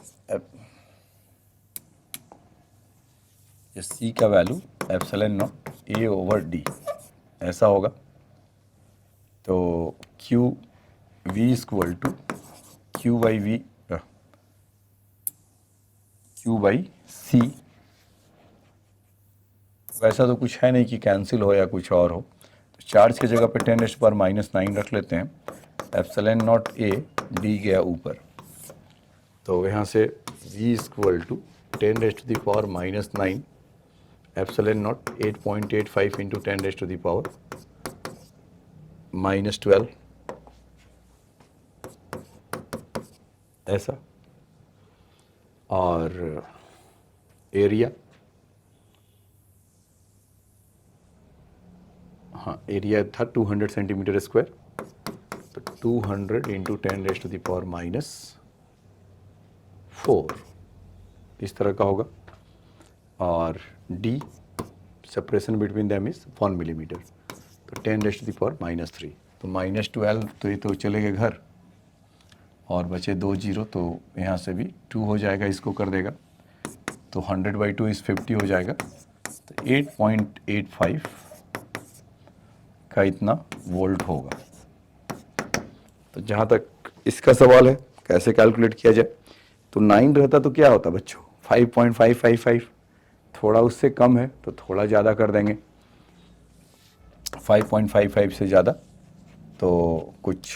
ये C का value epsilon naught A over D ऐसा होगा। तो Q V equal to Q by C, वैसा तो कुछ है नहीं कि कैंसिल हो या कुछ और हो, चार्ज की जगह पे 10⁻⁹ रख लेते हैं, एप्सिलॉन नॉट A D गया ऊपर, तो यहाँ से V equal to 10⁻⁹ epsilon naught 8.85 into 10⁻⁻12 ऐसा। और एरिया, हाँ एरिया था 200 सेंटीमीटर स्क्वायर, तो 200 इंटू 10⁻⁴ इस तरह का होगा। और D separation between them is 1 millimetre, तो 10⁻⁻3, तो -12, तो ये तो चले गए घर और बचे 2 जीरो, तो यहाँ से भी 2 हो जाएगा, इसको कर देगा, तो 100/2 इस 50 हो जाएगा, तो 8.85 का इतना वोल्ट होगा। तो जहाँ तक इसका सवाल है कैसे कैलकुलेट किया जाए, तो 9 रहता तो क्या होता बच्चों 5.555, थोड़ा उससे कम है तो थोड़ा ज़्यादा कर देंगे, 5.55 से ज़्यादा तो कुछ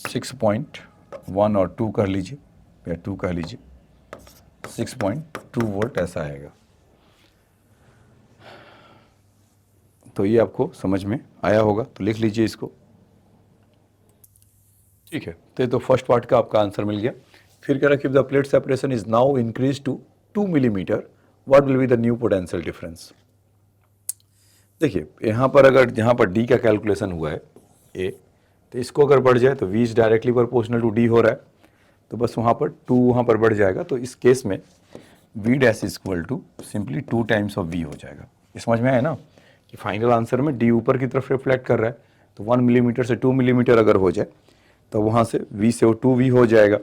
6.1 और 2 कर लीजिए, या 2 कह लीजिए, 6.2 वोल्ट ऐसा आएगा। तो ये आपको समझ में आया होगा, तो लिख लीजिए इसको। ठीक है, तो ये तो फर्स्ट पार्ट का आपका आंसर मिल गया। फिर कह रहा है कि the plate separation is now increase to 2 millimetre, what will be the new potential difference. देखिए यहाँ पर अगर जहाँ पर D का कैलकुलेशन हुआ है A, तो इसको अगर बढ़ जाए तो V is directly proportional to D हो रहा है, तो बस वहाँ पर 2 वहाँ पर बढ़ जाएगा, तो इस केस में V dash equal to simply 2 times of V हो जाएगा। ये समझ में आया ना कि फाइनल आंसर में D ऊपर की तरफ रिफ्लेक्ट कर रहा है, तो 1 मिलीमीटर से 2 मिलीमीटर अगर हो जाए तो वहाँ से V से वो 2V हो जाएगा,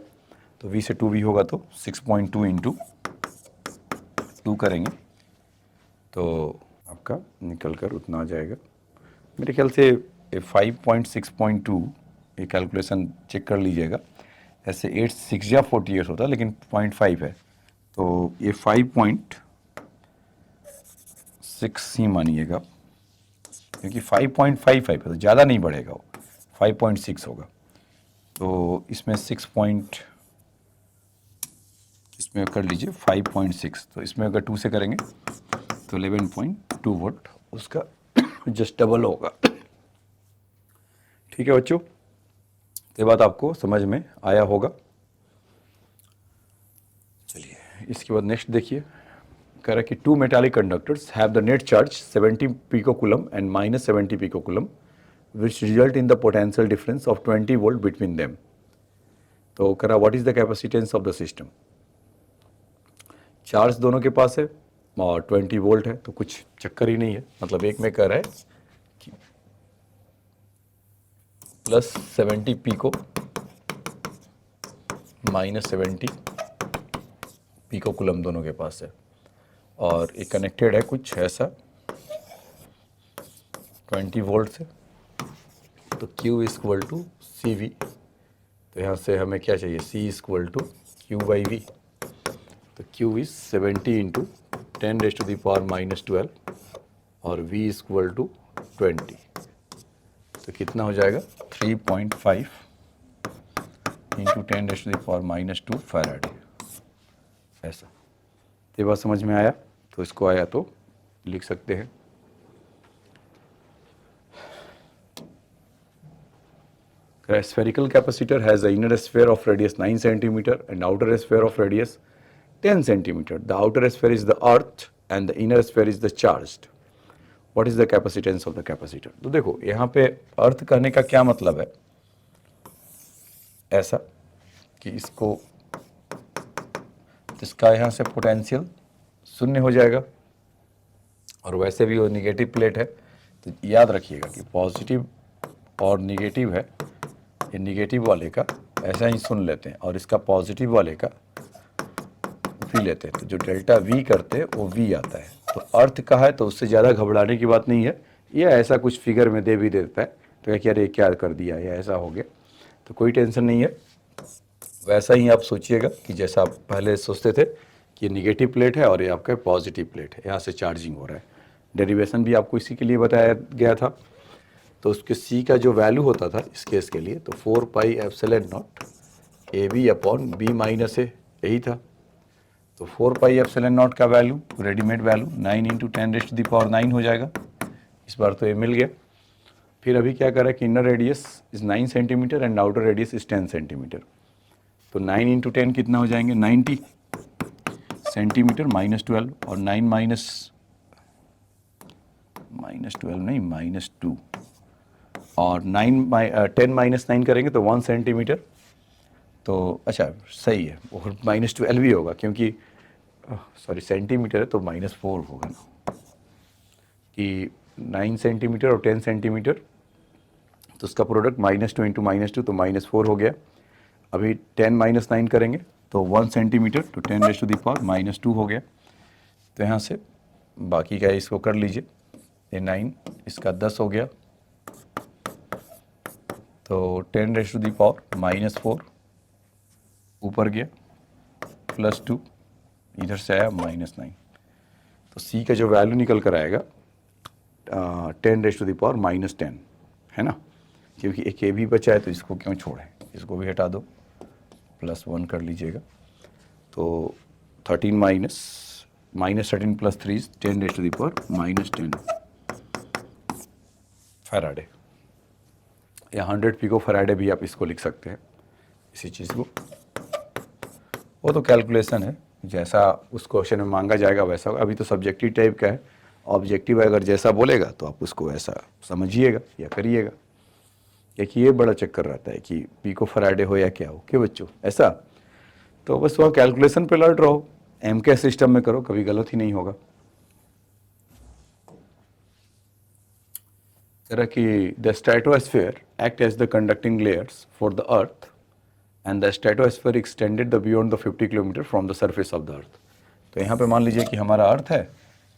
तो V से 2V होगा तो 6.2 इंटू 2 करेंगे तो आपका निकल कर उतना आ जाएगा। मेरे ख्याल से 5.6.2 ये कैलकुलेशन चेक कर लीजिएगा, ऐसे 8 6 या 48 होता है, लेकिन 0.5 है, तो ये 5.6 ही मानिएगा, क्योंकि 5.55 है तो ज़्यादा नहीं बढ़ेगा, वो 5.6 होगा। तो इसमें इसमें कर लीजिए 5.6, तो इसमें अगर 2 से करेंगे तो 11.2 वोल्ट उसका जस्ट डबल होगा। ठीक है बच्चों, ये बात आपको समझ में आया होगा। चलिए इसके बाद नेक्स्ट देखिए, कह रहा है कि two metallic conductors have the net charge 70 picocoulomb and minus 70 picocoulomb which result in the potential difference of 20 volt between them. तो कह रहा what is the capacitance of the system. Charge दोनों के पास है और 20 वोल्ट है, तो कुछ चक्कर ही नहीं है। मतलब एक में कह रहा है कि plus 70 pico minus 70 pico coulomb दोनों के पास है, और ये कनेक्टेड है कुछ ऐसा 20 वोल्ट से। तो Q equal to C V, तो यहाँ से हमें क्या चाहिए, C equal to Q by V. तो Q इज 70 इंटू 10⁻⁻12 और V इक्वल टू 20। तो कितना हो जाएगा 3.5 इंटू 10⁻⁻2 फैराड। ऐसा ये बात समझ में आया? तो इसको आया तो लिख सकते हैं। A spherical capacitor has an inner sphere of radius 9 centimeter and outer sphere of radius 10 centimeter. The outer sphere is the earth and the inner sphere is the charged. What is the capacitance of the capacitor? तो देखो यहाँ पे अर्थ कहने का क्या मतलब है, ऐसा कि इसको इसका यहाँ से पोटेंशियल शून्य हो जाएगा, और वैसे भी वो निगेटिव प्लेट है। तो याद रखिएगा कि पॉजिटिव और निगेटिव है, ये निगेटिव वाले का ऐसा ही सुन लेते हैं और इसका पॉजिटिव वाले का वी लेते हैं। तो जो डेल्टा वी करते हैं वो वी आता है। तो अर्थ का है तो उससे ज़्यादा घबराने की बात नहीं है, ये ऐसा कुछ फिगर में दे भी देता है तो क्या अरे क्या कर दिया या ऐसा हो गया, तो कोई टेंशन नहीं है। वैसा ही आप सोचिएगा कि जैसा आप पहले सोचते थे कि ये निगेटिव प्लेट है और ये आपका पॉजिटिव प्लेट है, यहाँ से चार्जिंग हो रहा है। डेरिवेशन भी आपको इसी के लिए बताया गया था। तो उसके सी का जो वैल्यू होता था इस केस के लिए, तो 4 pi epsilon not A B upon B minus A, यही था। तो 4 पाई एप्सिलॉन नॉट का वैल्यू, रेडीमेड वैल्यू 9 इंटू 10⁻9 हो जाएगा। इस बार तो ये मिल गया। फिर अभी क्या करा कि inner radius is 9 centimetre and outer radius is 10 centimetre. तो 9 इंटू 10 कितना हो जाएंगे 90 सेंटीमीटर माइनस 12, और 9 माइनस 12 नहीं -2, और 10 माइनस 9 करेंगे तो 1 सेंटीमीटर। तो अच्छा सही है, और -12 भी होगा क्योंकि सॉरी सेंटीमीटर है तो -4 होगा ना, कि 9 सेंटीमीटर और 10 सेंटीमीटर, तो उसका प्रोडक्ट -2 इंटू -2 तो -4 हो गया। अभी 10 माइनस 9 करेंगे तो 1 सेंटीमीटर तो 10⁻⁻2 हो गया। तो यहाँ से बाकी का इसको कर लीजिए, ये 9 इसका 10 हो गया, तो 10⁻⁻4 ऊपर गया +2, इधर से आया -9। तो C का जो वैल्यू निकल कर आएगा 10⁻⁻10 है ना, क्योंकि एक ए भी बचा है तो इसको क्यों छोड़ें, इसको भी हटा दो, +1 कर लीजिएगा। तो 13 -13 + 3 10⁻⁻10 फैराडे, या 100 पिको फैराडे भी आप इसको लिख सकते हैं, इसी चीज़ को। वो तो कैलकुलेशन है, जैसा उस क्वेश्चन में मांगा जाएगा वैसा। अभी तो सब्जेक्टिव टाइप का है, ऑब्जेक्टिव अगर जैसा बोलेगा तो आप उसको ऐसा समझिएगा या करिएगा। क्योंकि ये बड़ा चक्कर रहता है कि पिको फैराडे हो या क्या हो, क्यों बच्चों ऐसा। तो बस वहाँ कैलकुलेशन पे अलर्ट रहो, एम के सिस्टम में करो, कभी गलत ही नहीं होगा। तरह की the stratosphere act as the conducting layers for the earth and the stratosphere extended the beyond the 50 kilometre from the surface of the earth. तो यहाँ पे मान लीजिए कि हमारा अर्थ है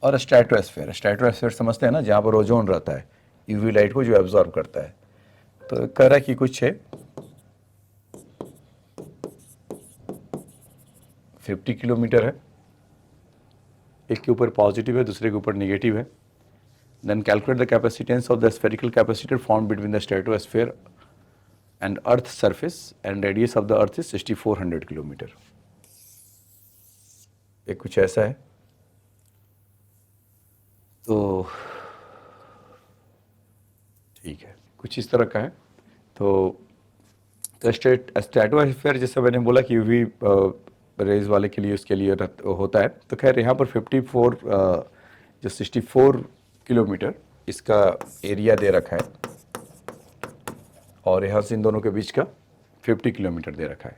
और स्ट्रेटोस्फीयर समझते हैं ना, जहाँ पर ओजोन रहता है, यूवी लाइट को जो एब्जॉर्ब करता है। तो कह रहा है कि कुछ है 50 किलोमीटर है, एक के ऊपर पॉजिटिव है दूसरे के ऊपर निगेटिव है। Then calculate the capacitance of the spherical capacitor form between the stratosphere and earth surface and radius of the earth is 6400 kilometre. ये कुछ ऐसा है। तो ठीक है, कुछ इस तरह का है। तो स्ट्रेटोस्फीयर जैसे मैंने बोला कि यूवी रेज वाले के लिए उसके लिए होता है। तो खैर यहाँ पर 54 जो 64 किलोमीटर इसका एरिया दे रखा है और यहाँ से इन दोनों के बीच का 50 किलोमीटर दे रखा है।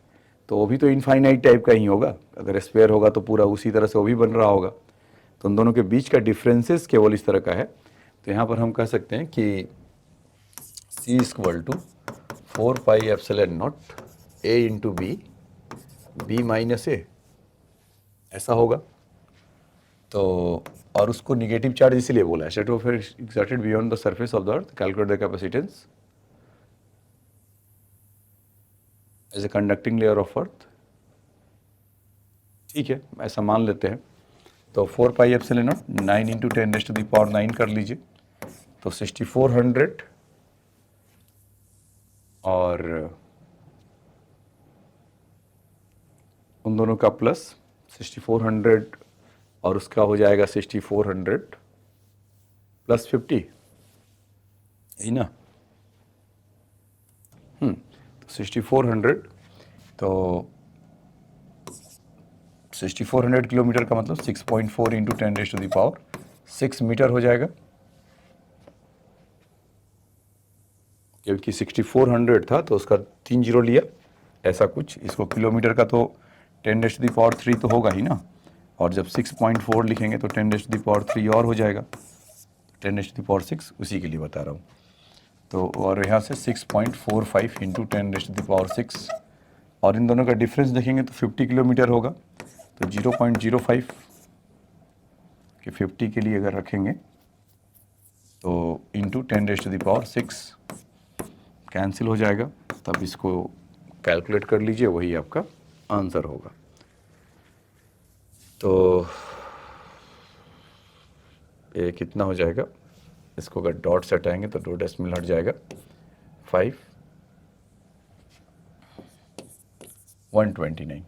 तो वो भी तो इनफाइनाइट टाइप का ही होगा, अगर स्क्वायर होगा तो पूरा उसी तरह से वो भी बन रहा होगा। तो उन दोनों के बीच का डिफरेंसेस केवल इस तरह का है। तो यहाँ पर हम कह सकते हैं कि C equal to 4 pi epsilon naught A into B, B minus A, ऐसा होगा। तो और उसको निगेटिव चार्ज इसीलिए बोला है, set of exerted beyond the surface of the earth, calculate the capacitance as a conducting layer of earth. ठीक है, ऐसा मान लेते हैं। तो 4 पाई एप्सिलॉन नॉट 9 इंटू 10⁻9 कर लीजिए, तो 6400 और उन दोनों का प्लस 6400 और उसका हो जाएगा 6400 प्लस 50, यही ना। तो 6400, तो 6400 किलोमीटर का मतलब 6.4 इंटू 10⁻6 मीटर हो जाएगा, क्योंकि 6400 था तो उसका 3 जीरो लिया, ऐसा कुछ। इसको किलोमीटर का तो 10⁻3 तो होगा ही ना, और जब 6.4 लिखेंगे तो 10⁻3 और हो जाएगा, 10⁻6 उसी के लिए बता रहा हूँ। तो और यहाँ से 6.45 इंटू 10⁻6 और इन दोनों का डिफरेंस देखेंगे तो 50 किलोमीटर होगा, तो 0.05 कि 50 के लिए अगर रखेंगे तो इंटू 10⁻6 कैंसिल हो जाएगा, तब इसको कैलकुलेट कर लीजिए, वही आपका आंसर होगा। तो ये कितना हो जाएगा, इसको अगर डॉट से हटाएंगे तो 2 डेसिमल हट जाएगा, 129।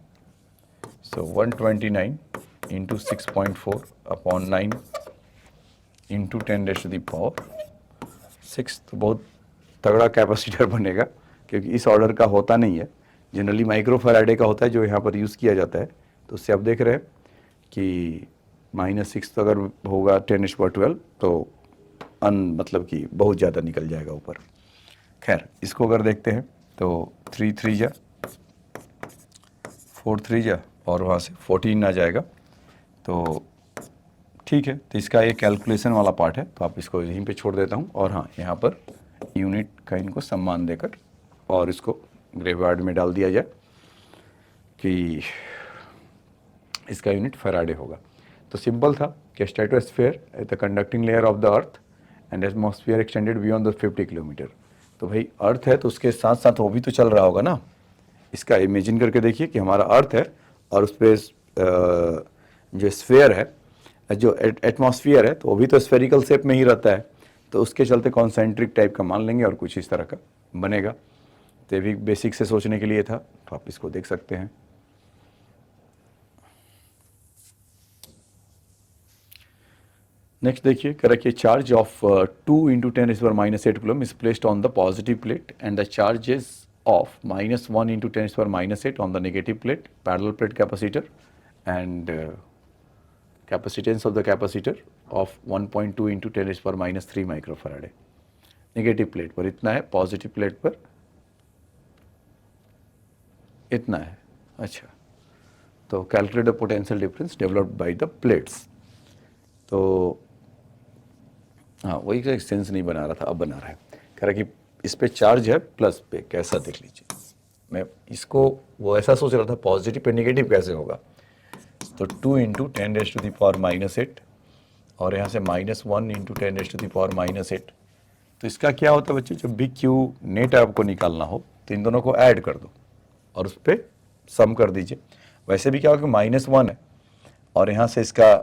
सो 129 इंटू 6.4 अपॉन 9 इंटू 10⁻6, तो बहुत तगड़ा कैपेसिटर बनेगा, क्योंकि इस ऑर्डर का होता नहीं है, जनरली माइक्रोफैराडे का होता है जो यहाँ पर यूज़ किया जाता है। तो उससे आप देख रहे हैं कि -6 तो अगर होगा 10⁻12 तो मतलब कि बहुत ज़्यादा निकल जाएगा ऊपर। खैर इसको अगर देखते हैं तो 3 3 जा 4 3 जा और वहाँ से 14 आ जाएगा। तो ठीक है, तो इसका ये कैलकुलेशन वाला पार्ट है, तो आप इसको यहीं पे छोड़ देता हूँ। और हाँ, यहाँ पर यूनिट का इनको सम्मान देकर और इसको ग्रेवयार्ड में डाल दिया जाए कि इसका यूनिट फैराडे होगा। तो सिंपल था कि stratosphere the conducting layer of the earth and atmosphere extended beyond the 50 kilometre. तो भाई अर्थ है तो उसके साथ साथ वो भी तो चल रहा होगा ना। इसका इमेजिन करके देखिए कि हमारा अर्थ है और उस पर जो स्फीयर है, जो एटमॉस्फेयर है, तो वो भी तो स्फेरिकल शेप में ही रहता है, तो उसके चलते कॉन्सेंट्रिक टाइप का मान लेंगे और कुछ इस तरह का बनेगा। तो ये भी बेसिक से सोचने के लिए था, तो आप इसको देख सकते हैं। नेक्स्ट देखिए, correct, charge of 2 into 10⁻8 coulomb is placed on the positive plate and the charges of -1 into 10⁻8 on the negative plate, parallel plate capacitor and capacitance of the capacitor of 1.2 into 10⁻3 microfarad. Negative plate पर इतना है, पॉजिटिव प्लेट पर इतना है। अच्छा, तो calculate the potential difference developed by the plates. तो हाँ, वही का सेंस नहीं बना रहा था, अब बना रहा है। कह रहा कि इस पे चार्ज है प्लस पे, कैसा देख लीजिए। मैं इसको वो ऐसा सोच रहा था पॉजिटिव पे नेगेटिव कैसे होगा, तो 2 इंटू 10⁻8 और यहाँ से -1 इंटू 10⁻8। तो इसका क्या होता है बच्चे, जब भी क्यू नेट आपको निकालना हो तो इन दोनों को ऐड कर दो और उस पर सम कर दीजिए। वैसे भी क्या होगा कि -1 है और यहाँ से इसका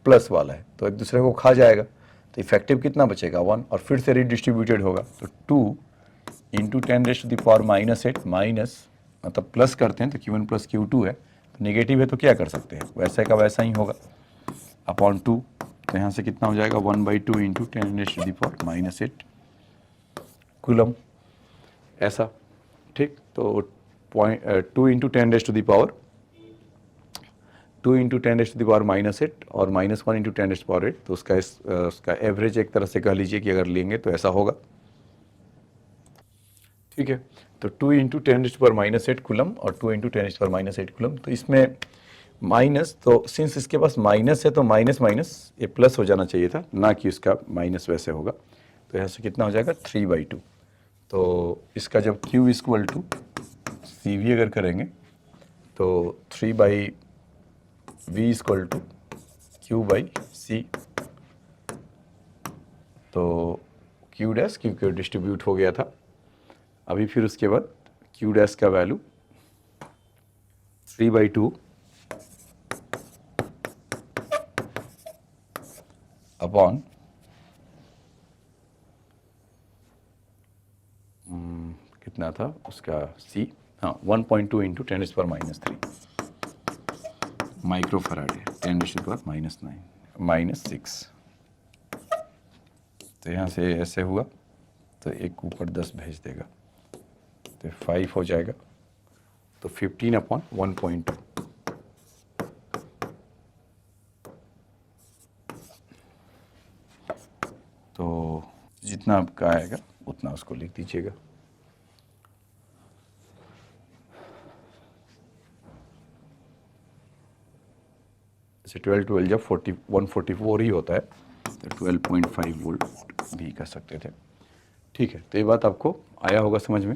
प्लस वाला है, तो एक दूसरे को खा जाएगा, तो इफेक्टिव कितना बचेगा 1 और फिर से रिडिस्ट्रीब्यूटेड होगा। तो 2 इंटू 10⁻8 माइनस, मतलब प्लस करते हैं तो Q1 प्लस Q2 है, नेगेटिव है तो क्या कर सकते हैं, वैसे का वैसा ही होगा, अपॉन 2। तो यहाँ से कितना हो जाएगा 1/2 इंटू 10⁻8 कूलम, ऐसा। ठीक, तो 2 इंटू 10⁻8 2 इंटू 10⁻⁻8 और -1 इंटू 10⁻8, तो उसका एवरेज एक तरह से कह लीजिए कि अगर लेंगे तो ऐसा होगा, ठीक है। तो 2 इंटू 10⁻8 कूलम और 2 इंटू 10⁻8 कूलम, तो इसमें माइनस, तो सिंस इसके पास माइनस है तो माइनस माइनस ये प्लस हो जाना चाहिए था, ना कि इसका माइनस वैसे होगा। तो यहाँ से कितना हो जाएगा 3/2। तो इसका जब Q इक्वल टू CV अगर करेंगे तो 3/V इक्वल टू Q/C, तो Q डैश क्योंकि डिस्ट्रीब्यूट हो गया था। अभी फिर उसके बाद Q डैश का वैल्यू 3/2 अपॉन कितना था उसका C, हाँ 1.2 इंटू 10⁻³ माइक्रो फराडे, 10⁻⁻9 -6। तो यहाँ से ऐसे हुआ तो एक ऊपर 10 भेज देगा तो 5 हो जाएगा, तो 15/1.2। तो जितना आपका आएगा उतना उसको लिख दीजिएगा। जैसे 12 जब 144 ही होता है तो 12.5 वोल्ट भी कर सकते थे, ठीक है। तो ये बात आपको आया होगा समझ में।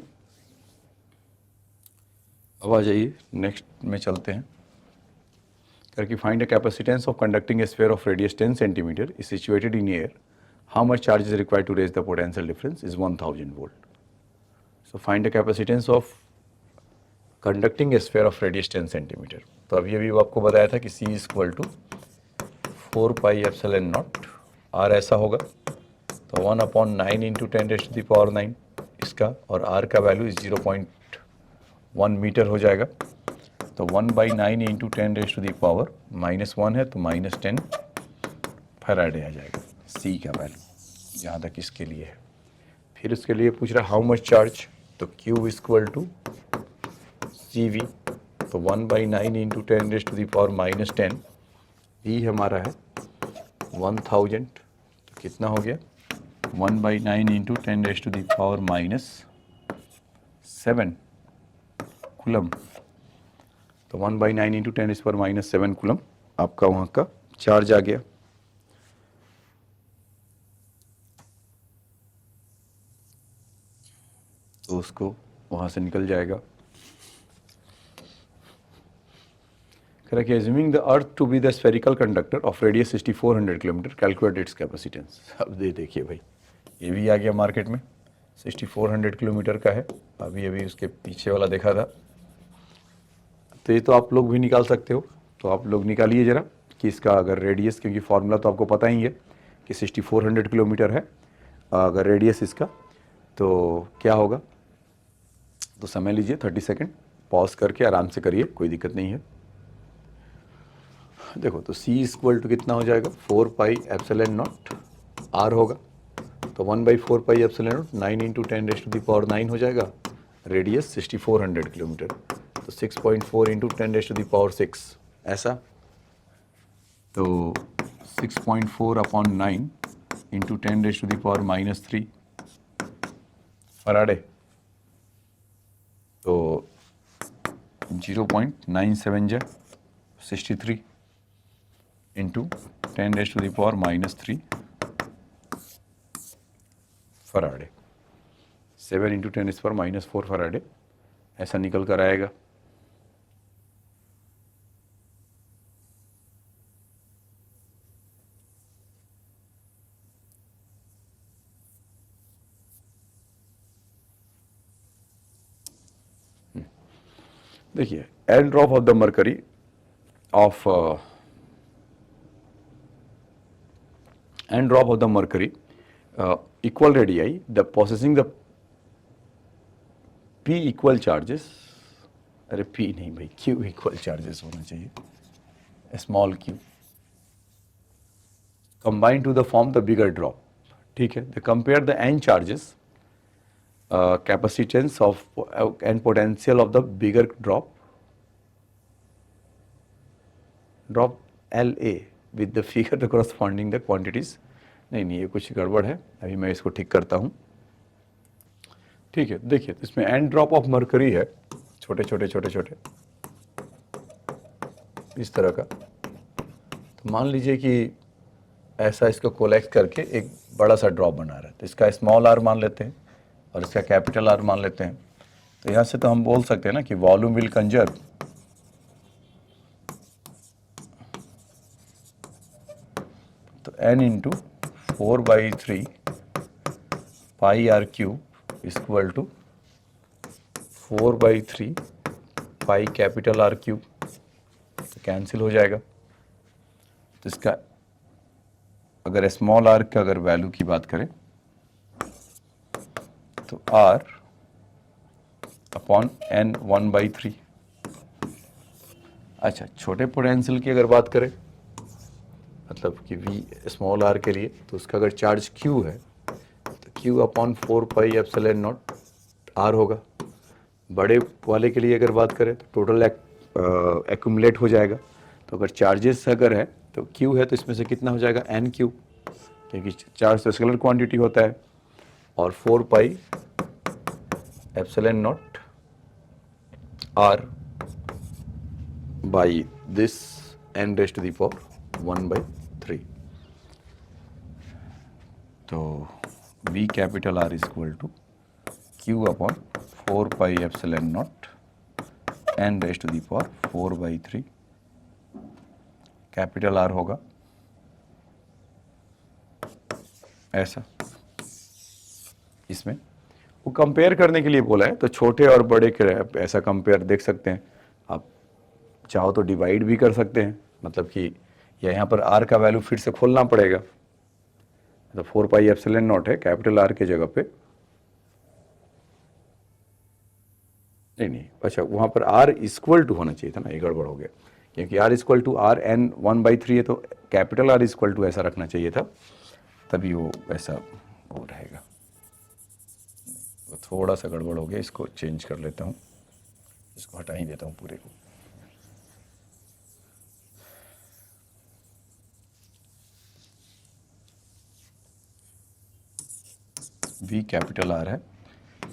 अब आ जाइए नेक्स्ट में चलते हैं करके, find the capacitance of conducting sphere of radius 10 centimetre is situated in air, how much charge is required to raise the potential difference is 1000 volt. So find the capacitance of conducting sphere of radius 10 centimetre. तो अभी अभी आपको बताया था कि C इक्वल टू 4πε0 R ऐसा होगा, तो 1/9 इंटू 10⁻⁹ इसका, और R का वैल्यू 0.1 मीटर हो जाएगा। तो 1/9 इंटू 10⁻⁻1 है तो -10 फैराडे आ जाएगा C का वैल्यू, जहाँ तक इसके लिए है। फिर उसके लिए पूछ रहा है हाउ मच चार्ज, तो Q इक्वल टू CV, तो 1/9 इंटू 10⁻⁻10, E हमारा है 1000, तो कितना हो गया 1/9 इंटू 10⁻⁻7 कूलम, तो 1/9 इंटू 10⁻⁻7 कूलम आपका वहाँ का चार्ज आ गया। तो उसको वहाँ से निकल जाएगा। Correct, assuming the earth to be the spherical conductor of radius 6400 kilometre, calculate its capacitance. अब देखिए भाई ये भी आ गया मार्केट में, 6400 किलोमीटर का है, अभी अभी उसके पीछे वाला देखा था। तो ये तो आप लोग भी निकाल सकते हो, तो आप लोग निकालिए ज़रा कि इसका अगर रेडियस, क्योंकि फार्मूला तो आपको पता ही है कि 6400 किलोमीटर है, अगर रेडियस इसका तो क्या होगा। तो समय लीजिए 30 सेकेंड, पॉज करके आराम से करिए, कोई दिक्कत नहीं है। देखो तो C इक्वल टू कितना हो जाएगा 4πε0 R होगा, तो 1/4πε0 9 इंटू 10⁻9 हो जाएगा, रेडियस 6400 किलोमीटर, तो 6.4 इंटू 10⁻6 ऐसा, तो 6.4/9 इंटू 10⁻³ फराडे, तो 0.97 63 इंटू 10⁻³ फराडे, 7 इंटू 10⁻⁴ फराडे ऐसा निकल कर आएगा। देखिए L drop of the mercury of and drop of the mercury equal radii, the possessing the p equal charges, अरे p नहीं भाई q equal charges होना चाहिए, small q, combine to the form the bigger drop, ठीक है। they compare the n charges capacitance of and potential of the bigger drop, drop L A with the figure the corresponding the quantities. नहीं ये कुछ गड़बड़ है, अभी मैं इसको ठीक करता हूँ। ठीक है, देखिए इसमें एन ड्रॉप ऑफ मरकरी है, छोटे छोटे छोटे छोटे इस तरह का। तो मान लीजिए कि ऐसा इसको कोलेक्ट करके एक बड़ा सा ड्रॉप बना रहा है, तो इसका स्मॉल आर मान लेते हैं और इसका कैपिटल आर मान लेते हैं। तो यहाँ से तो हम बोल सकते हैं ना कि वॉल्यूम विल कंजर्व तो n into 4/3 pi R cube equal to 4/3 pi capital R cube, तो कैंसिल हो जाएगा। तो इसका अगर स्मॉल आर का अगर वैल्यू की बात करें तो r अपॉन n 1/3। अच्छा, छोटे पोटेंशियल की अगर बात करें मतलब कि v स्मॉल r के लिए, तो उसका अगर चार्ज q है तो q अपॉन 4πε0 r होगा। बड़े वाले के लिए अगर बात करें तो टोटल एक्यूमुलेट हो जाएगा। तो अगर चार्जेस अगर है तो q है तो इसमें से कितना हो जाएगा n क्यूब, क्योंकि चार्ज तो स्केलर क्वांटिटी होता है, और 4πε0 r by this n raise to the power 1/3। तो v capital R is equal to q upon 4πε0 n raise to the power 4/3 capital R होगा ऐसा। इसमें वो कंपेयर करने के लिए बोला है, तो छोटे और बड़े के ऐसा कंपेयर देख सकते हैं। आप चाहो तो डिवाइड भी कर सकते हैं, मतलब कि यहाँ पर R का वैल्यू फिर से खोलना पड़ेगा। तो 4πε0 है कैपिटल R के जगह पे, नहीं अच्छा वहाँ पर R इक्वल टू होना चाहिए था ना, ये गड़बड़ हो गया, क्योंकि R equal to R n 1/3 है, तो कैपिटल R इक्वल टू ऐसा रखना चाहिए था, तभी वो ऐसा वो रहेगा। तो थोड़ा सा गड़बड़ हो गया, इसको चेंज कर लेता हूँ, इसको हटा ही देता हूँ पूरे को। V कैपिटल R है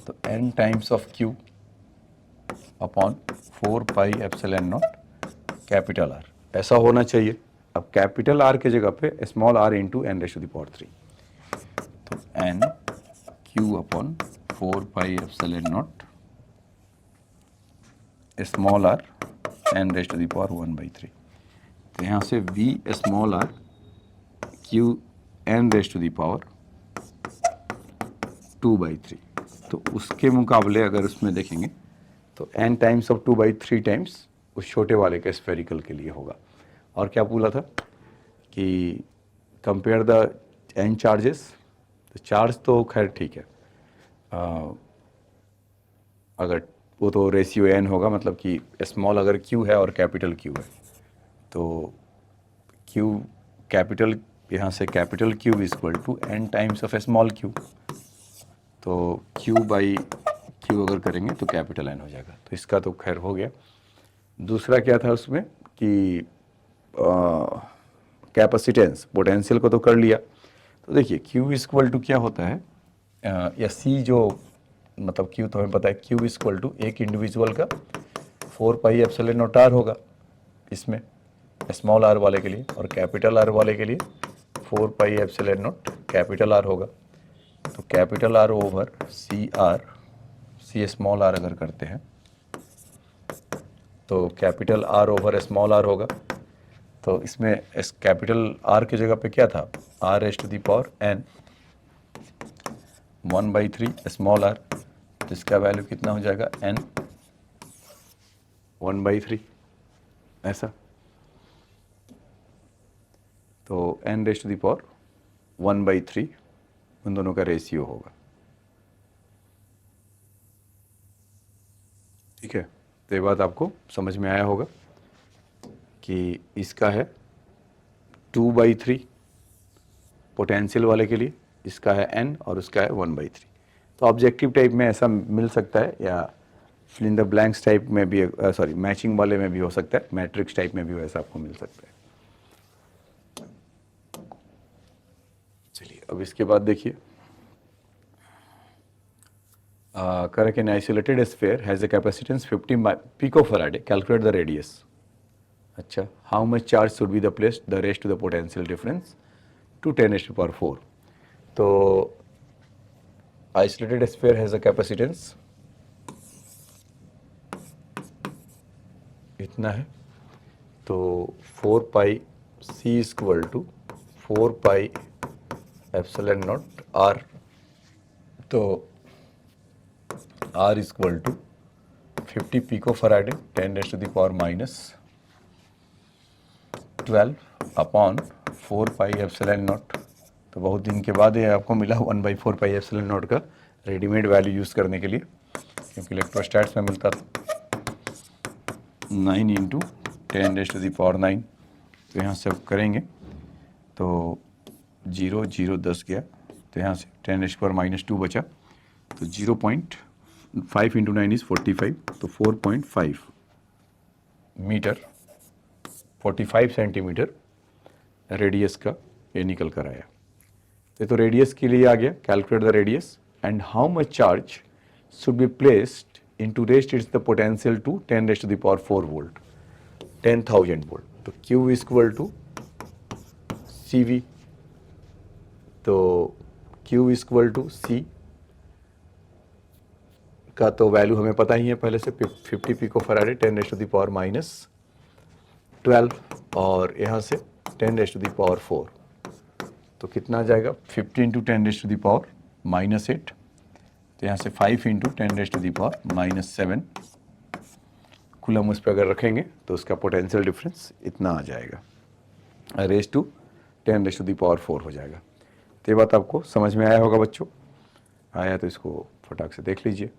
तो n times of Q upon 4πε0 capital R ऐसा होना चाहिए। अब कैपिटल R के जगह पे small r into n raise to the power 3, तो n Q upon 4πε0 small r n raise to the power 1/3। तो यहाँ से V small r Q n raise to the power 2/3, तो उसके मुकाबले अगर उसमें देखेंगे तो n टाइम्स ऑफ 2/3 टाइम्स उस छोटे वाले के स्फेरिकल के लिए होगा। और क्या बोला था कि कंपेयर द n चार्जेस, तो चार्ज तो खैर ठीक है, अगर वो तो रेशियो n होगा, मतलब कि स्मॉल अगर q है और कैपिटल q है, तो q कैपिटल यहाँ से capital q equal to n times of small q, तो q बाई q अगर करेंगे तो कैपिटल n हो जाएगा। तो इसका तो खैर हो गया। दूसरा क्या था उसमें कि कैपेसिटेंस, पोटेंशियल को तो कर लिया। तो देखिए q इक्वल टू क्या होता है, या c जो मतलब q तो हमें पता है, q इक्वल टू एक इंडिविजुअल का 4πε0 r होगा इसमें स्मॉल r वाले के लिए, और कैपिटल R वाले के लिए 4πε0 कैपिटल R होगा। तो capital R over C small r अगर करते हैं तो capital R over small r होगा। तो इसमें इस कैपिटल R की जगह पे क्या था, r raise to the power n 1/3 small r, तो इसका वैल्यू कितना हो जाएगा n 1/3 ऐसा। तो n raise to the power 1/3 उन दोनों का रेशियो होगा। ठीक है, तो ये बात आपको समझ में आया होगा कि इसका है 2/3 पोटेंशियल वाले के लिए, इसका है n और उसका है 1/3। तो ऑब्जेक्टिव टाइप में ऐसा मिल सकता है, या fill in the blanks type में भी, सॉरी मैचिंग वाले में भी हो सकता है, मैट्रिक्स टाइप में भी वैसा आपको मिल सकता है। चलिए अब इसके बाद देखिए, correct an isolated sphere has a capacitance 50 picofarad, calculate the radius. अच्छा, how much charge should be the placed the raised to the potential difference to 10 raised to the power 4. तो isolated sphere has a capacitance इतना है, तो 4 pi C equal to 4 pi epsilon naught R, तो R equal to 50 pico farad 10 raise to the power minus 12 upon 4 pi epsilon naught. तो बहुत दिन के बाद ये आपको मिला 1/4 पाई एप्सिलॉन नॉट का रेडीमेड वैल्यू यूज़ करने के लिए, क्योंकि इलेक्ट्रोस्टैट्स में मिलता था 9 into 10 raise to the power 9। तो यहाँ से अब करेंगे तो 0 0 10 गया, तो यहाँ से 10 रेज़ टू पावर माइनस 2 बचा, तो 0.5 इंटू 9 इज़ 45, तो 4.5 मीटर 45 सेंटीमीटर रेडियस का ये निकल कर आया। तो रेडियस के लिए आ गया, calculate the radius and how much charge should be placed into rest its the potential to 10 raise to the power 4 volt, 10,000 volt. तो Q इक्वल टू CV, तो Q इक्वल टू C का तो वैल्यू हमें पता ही है पहले से, 50 pico farad 10 raise to the power minus 12, और यहाँ से 10 रेज़ टू द पावर 4, तो कितना आ जाएगा 50 into 10 raise to the power minus 8, तो यहाँ से 5 into 10 raise to the power minus 7 coulomb उस पर अगर रखेंगे तो उसका पोटेंशियल डिफरेंस इतना आ जाएगा, raise to 10 raise to the power 4 हो जाएगा। तो ये बात आपको समझ में आया होगा बच्चों, आया तो इसको फटाक से देख लीजिए।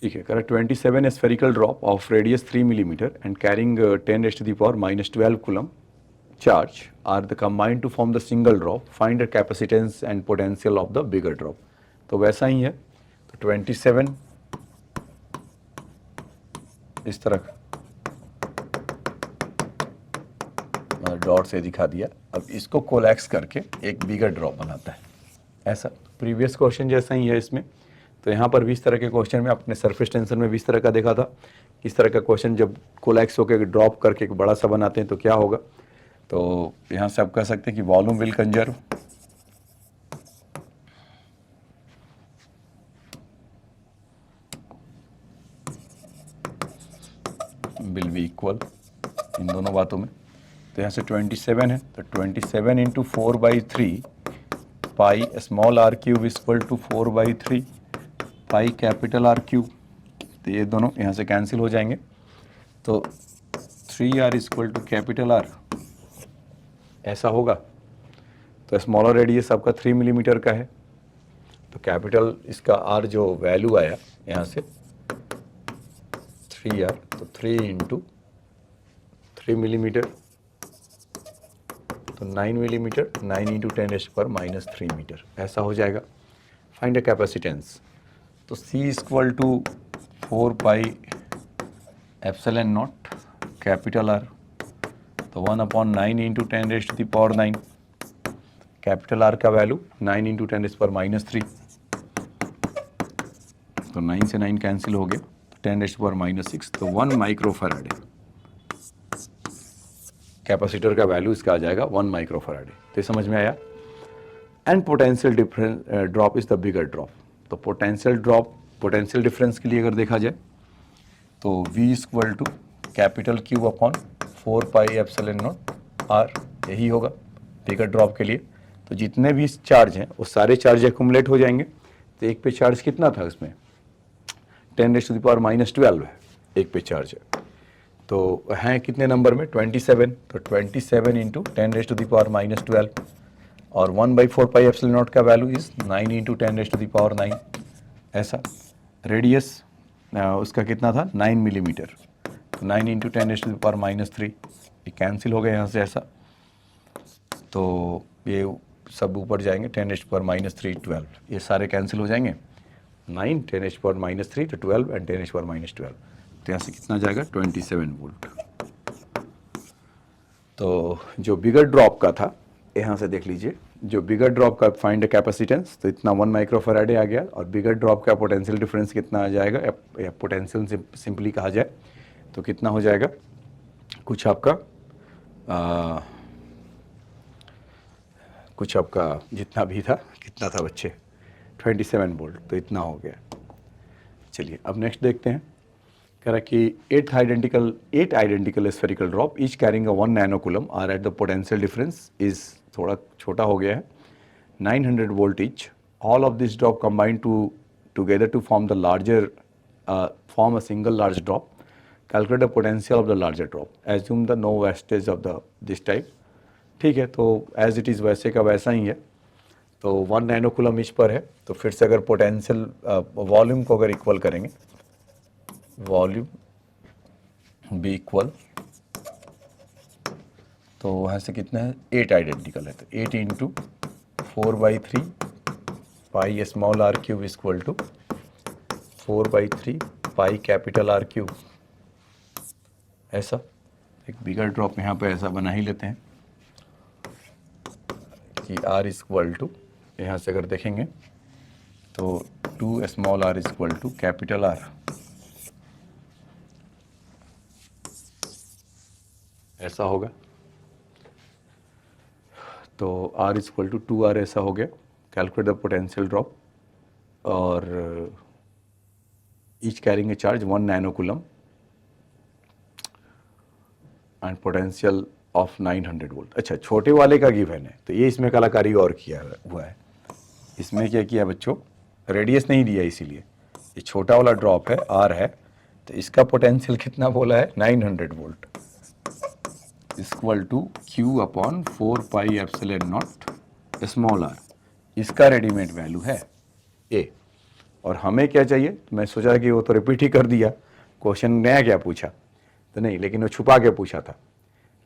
ठीक है, correct 27 spherical drop of radius 3 millimeter and carrying 10 raised to the power minus 12 coulomb charge are the combined to form the single drop. Find the capacitance and potential of the bigger drop. तो वैसा ही है, तो 27 इस तरह डॉट से दिखा दिया, अब इसको कोलैक्स करके एक बिगर ड्रॉप बनाता है, ऐसा प्रीवियस क्वेश्चन जैसा ही है इसमें। तो यहाँ पर भी इस तरह के क्वेश्चन में अपने सरफेस टेंशन में भी इस तरह का देखा था, इस तरह का क्वेश्चन जब कोलैक्स होकर ड्रॉप करके एक बड़ा सा बनाते हैं तो क्या होगा। तो यहाँ से आप कह सकते हैं कि volume will conserve, will be equal in दोनों बातों में। तो यहाँ से 27 है, तो 27 into 4/3 pi small R cube equal to 4/3 pi capital R cube. तो ये दोनों यहाँ से कैंसिल हो जाएंगे, तो 3R equal to capital R ऐसा होगा। तो स्मॉलर रेडियस आपका 3 मिलीमीटर का है, तो कैपिटल इसका R जो वैल्यू आया यहाँ से 3R, तो 3 इंटू 3 मिलीमीटर, तो 9 millimetre, 9 into 10 raise to power minus 3 metre ऐसा हो जाएगा। फाइंड द कैपेसिटेंस, तो C equal to 4 pi epsilon naught capital R, तो 1/9 into 10 raise to the power 9, capital R का value 9 into 10 raise to power minus 3, तो 9 से 9 कैंसिल हो गया, 10 रेज़ टू पावर माइनस 6, तो 1 माइक्रोफैराड कैपेसिटर का वैल्यू इसका आ जाएगा 1 माइक्रोफैराड। तो ये समझ में आया। And potential difference drop is the bigger drop. तो पोटेंशियल ड्रॉप, पोटेंशियल डिफरेंस के लिए अगर देखा जाए तो V equal to capital Q upon 4 pi epsilon naught R, यही होगा बिगर ड्रॉप के लिए। तो जितने भी चार्ज हैं वो सारे चार्ज एक्यूमुलेट हो जाएंगे। तो एक पे चार्ज कितना था उसमें 10 raise to the power minus 12 है एक पे चार्ज है, तो हैं कितने नंबर में 27, तो 27 into 10 raise to the power minus 12, और 1/4 पाई एप्सिलॉन नॉट का value is 9 into 10 raise to the power 9 ऐसा। रेडियस उसका कितना था 9 मिलीमीटर, 9 इंटू 10⁻³ ये कैंसिल हो गया यहाँ से ऐसा, तो ये सब ऊपर जाएंगे 10⁻³ 12, ये सारे कैंसिल हो जाएंगे। 9 10⁻³ तो 12 एंड 10⁻12, तो यहाँ से कितना जाएगा 27 वोल्ट। तो जो बिगर ड्रॉप का था, यहाँ से देख लीजिए, जो बिगर ड्रॉप का फाइंड कैपेसिटेंस, तो इतना 1 माइक्रोफैराडे आ गया, और बिगर ड्रॉप का पोटेंशियल डिफरेंस कितना आ जाएगा, या पोटेंशियल से सिंपली कहा जाए तो कितना हो जाएगा, कुछ आपका जितना भी था, कितना था बच्चे, 27 वोल्ट, तो इतना हो गया। चलिए अब नेक्स्ट देखते हैं। कह रहा कि 8 identical spherical drop each carrying 1 nano coulomb are at the potential difference is, थोड़ा छोटा हो गया है, 900 volt each. All of this drop combine together to form a single large drop. Calculate the potential of the larger drop. Assume the no wastage of this type. ठीक है, तो एज इट इज़ वैसे का वैसा ही है, तो 1 नैनो कूलम ईच पर है। तो फिर से अगर पोटेंशियल वॉल्यूम को अगर इक्वल करेंगे, वॉल्यूम बी इक्वल, तो वहाँ से कितना है, 8 आइडेंटिकल है, तो 8 into 4/3 pi small R cube equal to 4/3 pi capital R cube. ऐसा एक बिगर ड्रॉप यहाँ पे ऐसा बना ही लेते हैं कि आर इक्वल टू, यहाँ से अगर देखेंगे तो 2 small R equal to capital R, ऐसा होगा। तो R इक्वल टू 2R ऐसा हो गया। कैलकुलेट द पोटेंशियल ड्रॉप, और each carrying a charge 1 nano coulomb and potential of 900 volt. अच्छा, छोटे वाले का गिवन है, तो ये इसमें कलाकारी और किया हुआ है। इसमें क्या किया बच्चों, रेडियस नहीं दिया, इसीलिए ये छोटा वाला ड्रॉप है, R है, तो इसका पोटेंशियल कितना बोला है, 900 volt equal to Q upon 4 pi epsilon naught small r। इसका रेडीमेड वैल्यू है A, और हमें क्या चाहिए, तो मैं सोचा कि वो तो रिपीट ही कर दिया, क्वेश्चन नया क्या पूछा, तो नहीं, लेकिन वो छुपा के पूछा था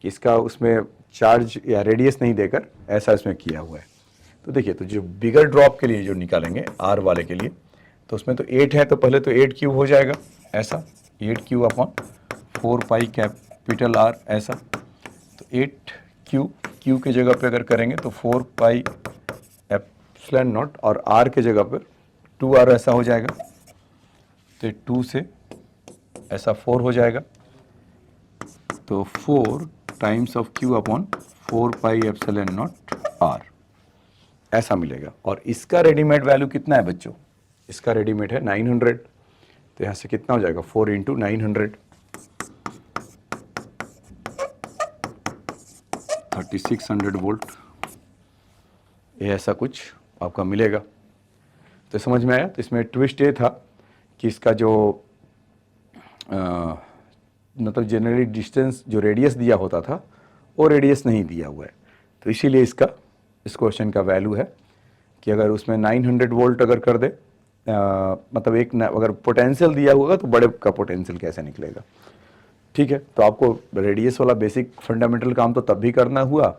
कि इसका उसमें चार्ज या रेडियस नहीं देकर ऐसा इसमें किया हुआ है। तो देखिए, तो जो बिगर ड्रॉप के लिए जो निकालेंगे R वाले के लिए, तो उसमें तो 8 है, तो पहले तो 8 क्यूब हो जाएगा, ऐसा 8 cube upon 4 pi capital R, ऐसा। तो 8 क्यू के जगह पे अगर करेंगे तो 4 पाई एप्सिलॉन नॉट, और R के जगह पर 2R ऐसा हो जाएगा, तो 2 से ऐसा 4 हो जाएगा, तो 4 times of Q upon 4 pi epsilon naught R ऐसा मिलेगा। और इसका रेडीमेड वैल्यू कितना है बच्चों, इसका रेडीमेड है 900, तो यहाँ से कितना हो जाएगा, 4 इंटू 900, 3600 वोल्ट, ये ऐसा कुछ आपका मिलेगा। तो समझ में आया। तो इसमें ट्विस्ट ये था कि इसका जो मतलब जनरली डिस्टेंस जो रेडियस दिया होता था वो रेडियस नहीं दिया हुआ है, तो इसीलिए इसका इस क्वेश्चन का वैल्यू है कि अगर उसमें 900 वोल्ट अगर कर दे, मतलब एक अगर पोटेंशियल दिया होगा तो बड़े का पोटेंशियल कैसे निकलेगा। ठीक है, तो आपको रेडियस वाला बेसिक फंडामेंटल काम तो तब भी करना हुआ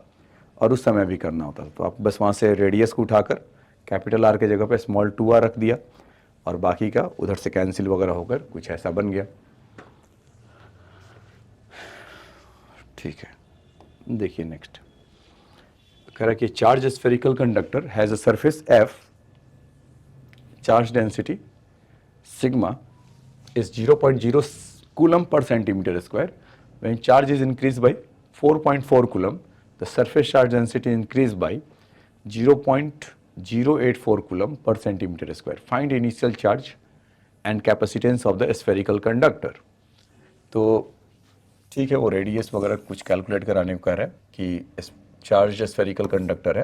और उस समय भी करना होता, तो आप बस वहाँ से रेडियस को उठाकर कैपिटल R के जगह पे स्मॉल 2R रख दिया, और बाकी का उधर से कैंसिल वगैरह होकर कुछ ऐसा बन गया। ठीक है, देखिए नेक्स्ट कह रहा है कि charge spherical conductor has a surface F, charge density sigma is 0.0 coulomb per centimeter square. When charge is increased by 4.4 coulomb, the surface charge density increased by 0.084 coulomb per centimeter square. Find initial charge and capacitance of the spherical conductor. तो ठीक है, वो रेडियस वगैरह कुछ कैलकुलेट कराने को कह रहा है कि चार्ज स्फेरिकल कंडक्टर है,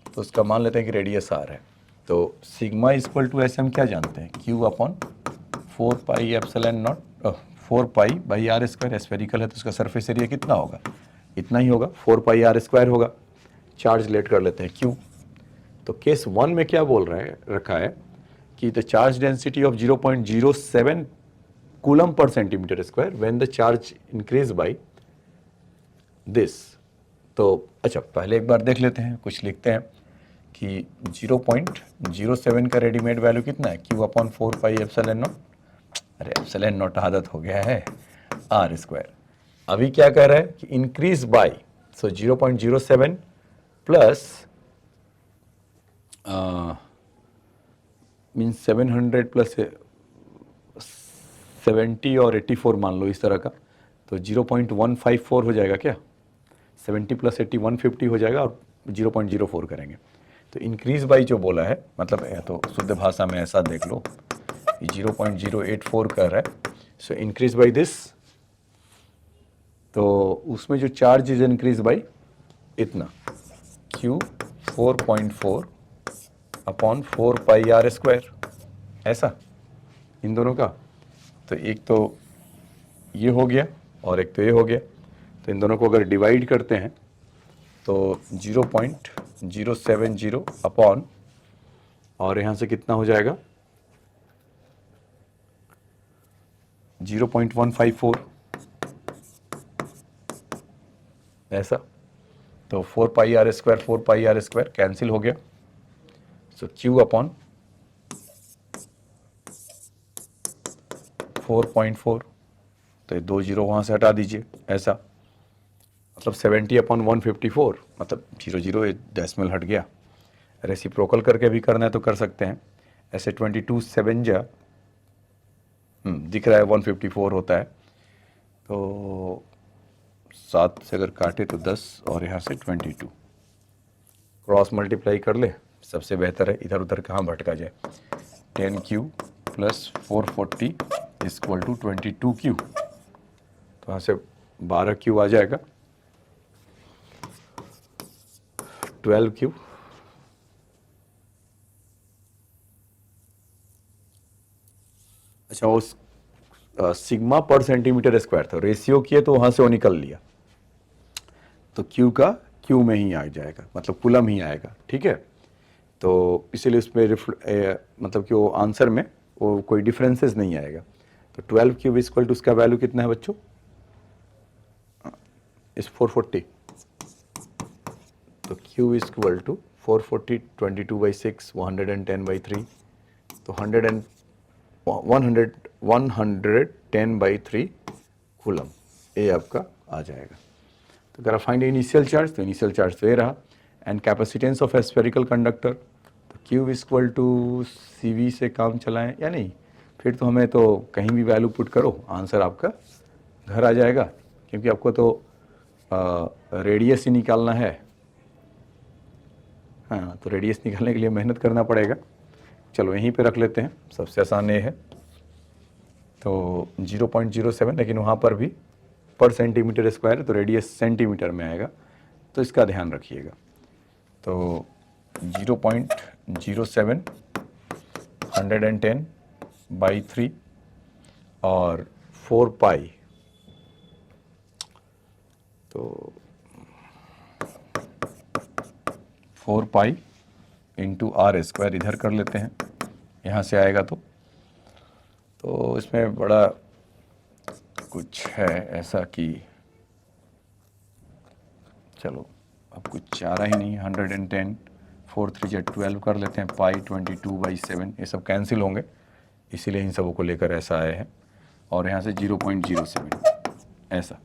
तो उसका मान लेते हैं कि रेडियस R है। तो सिग्मा इक्वल टू ऐसे हम क्या जानते हैं, Q upon 4 pi epsilon not 4 pi by R square. Spherical है तो उसका सरफेस एरिया कितना होगा, इतना ही होगा, 4 पाई R स्क्वायर होगा। चार्ज लेट कर लेते हैं Q। तो केस 1 में क्या बोल रहा है, रखा है कि the charge density of 0.07 coulomb per centimetre square when the charge increase by this. तो अच्छा, पहले एक बार देख लेते हैं, कुछ लिखते हैं कि 0.07 का रेडीमेड वैल्यू कितना है, Q upon 4 pi epsilon not. अरे एप्सिलॉन नॉट आदत हो गया है, आर स्क्वायर। अभी क्या कह रहा है कि increase by, so 0.07 plus means 700 plus 70 और 84 मान लो इस तरह का, तो 0.154 हो जाएगा क्या, 70 प्लस 80 150 हो जाएगा और 0.04 करेंगे। तो इंक्रीज बाई जो बोला है, मतलब है तो शुद्ध भाषा में ऐसा देख लो, 0.084 कर रहा है, सो इंक्रीज बाई दिस, तो उसमें जो चार्ज इज इंक्रीज बाई इतना, Q 4.4 upon 4 pi R square, ऐसा इन दोनों का। तो एक तो ये हो गया और एक तो ये हो गया, तो इन दोनों को अगर डिवाइड करते हैं तो 0.070 अपॉन, और यहाँ से कितना हो जाएगा 0.154, ऐसा। तो 4 पाई आर स्क्वायर कैंसिल हो गया, सो Q अपॉन 4.4, तो ये 2 जीरो वहाँ से हटा दीजिए, ऐसा। मतलब 70 अपॉन 154, मतलब 0 डेसिमल हट गया। रेसिप्रोकल करके भी करना है तो कर सकते हैं, ऐसे 22 7 जा दिख रहा है 154 होता है, तो 7 से अगर काटे तो 10 और यहाँ से 22, क्रॉस मल्टीप्लाई कर ले, सबसे बेहतर है, इधर उधर कहाँ भटका जाए। 10Q plus 440 equal to 22Q, तो यहाँ से 12Q आ जाएगा, 12Q अच्छा, उस सिग्मा पर सेंटीमीटर स्क्वायर था, रेशियो किए तो वहाँ से वो निकल लिया, तो Q का Q में ही आ जाएगा, मतलब कूलम ही आएगा, ठीक है। तो इसीलिए उसमें मतलब कि वो आंसर में वो कोई डिफरेंसेस नहीं आएगा। तो 12Q इक्वल टू उसका वैल्यू कितना है बच्चों, इस 440, तो Q इक्वल टू 440 22/6 110/3, तो 110/3 कूलम, ये आपका आ जाएगा। तो अगर फाइंड इनिशियल चार्ज, तो इनिशियल चार्ज तो ये रहा, and capacitance of A spherical conductor, तो Q इक्वल टू CV से काम चलाएं या नहीं, फिर तो हमें तो कहीं भी वैल्यू पुट करो, आंसर आपका घर आ जाएगा, क्योंकि आपको तो रेडियस ही निकालना है। हाँ, तो रेडियस निकालने के लिए मेहनत करना पड़ेगा। चलो यहीं पे रख लेते हैं, सबसे आसान ये है। तो 0.07, लेकिन वहाँ पर भी पर सेंटीमीटर स्क्वायर है, तो रेडियस सेंटीमीटर में आएगा, तो इसका ध्यान रखिएगा। तो 0.07 110/3 और 4 पाई, तो 4 पाई इंटू आर स्क्वायर इधर कर लेते हैं, यहाँ से आएगा तो इसमें बड़ा कुछ है ऐसा कि चलो अब कुछ चारा ही नहीं, 110 4 3 या 12 कर लेते हैं, पाई 22/7, ये सब कैंसिल होंगे, इसीलिए इन सबों को लेकर ऐसा आए हैं, और यहाँ से 0.07 ऐसा,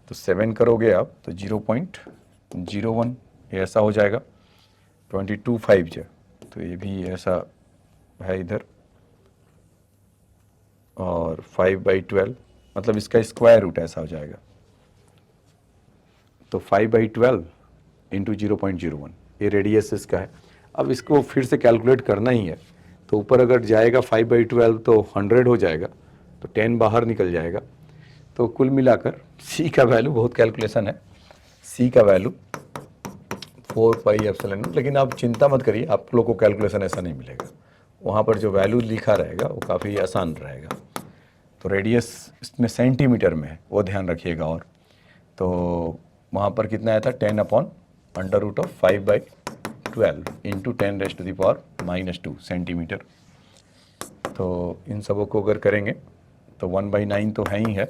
तो 7 करोगे आप तो 0.01, ये ऐसा हो जाएगा, 22/5 जो, तो ये भी ऐसा है इधर, और 5/12, मतलब इसका स्क्वायर रूट ऐसा हो जाएगा, तो 5/12 इंटू 0.01, ये रेडियस इसका है। अब इसको फिर से कैलकुलेट करना ही है, तो ऊपर अगर जाएगा 5/12 तो 100 हो जाएगा, तो 10 बाहर निकल जाएगा, तो कुल मिलाकर C का वैल्यू, बहुत कैलकुलेशन है, C का वैल्यू 4 पाई एप्सिलॉन, लेकिन आप चिंता मत करिए, आप लोग को कैलकुलेशन ऐसा नहीं मिलेगा, वहाँ पर जो वैल्यू लिखा रहेगा वो काफ़ी आसान रहेगा। तो रेडियस इसमें सेंटीमीटर में है, वो ध्यान रखिएगा, और तो वहाँ पर कितना आया था, 10/5/12 इंटू 10⁻⁻² सेंटीमीटर। तो इन सबों को अगर करेंगे तो 1/9 तो है ही है,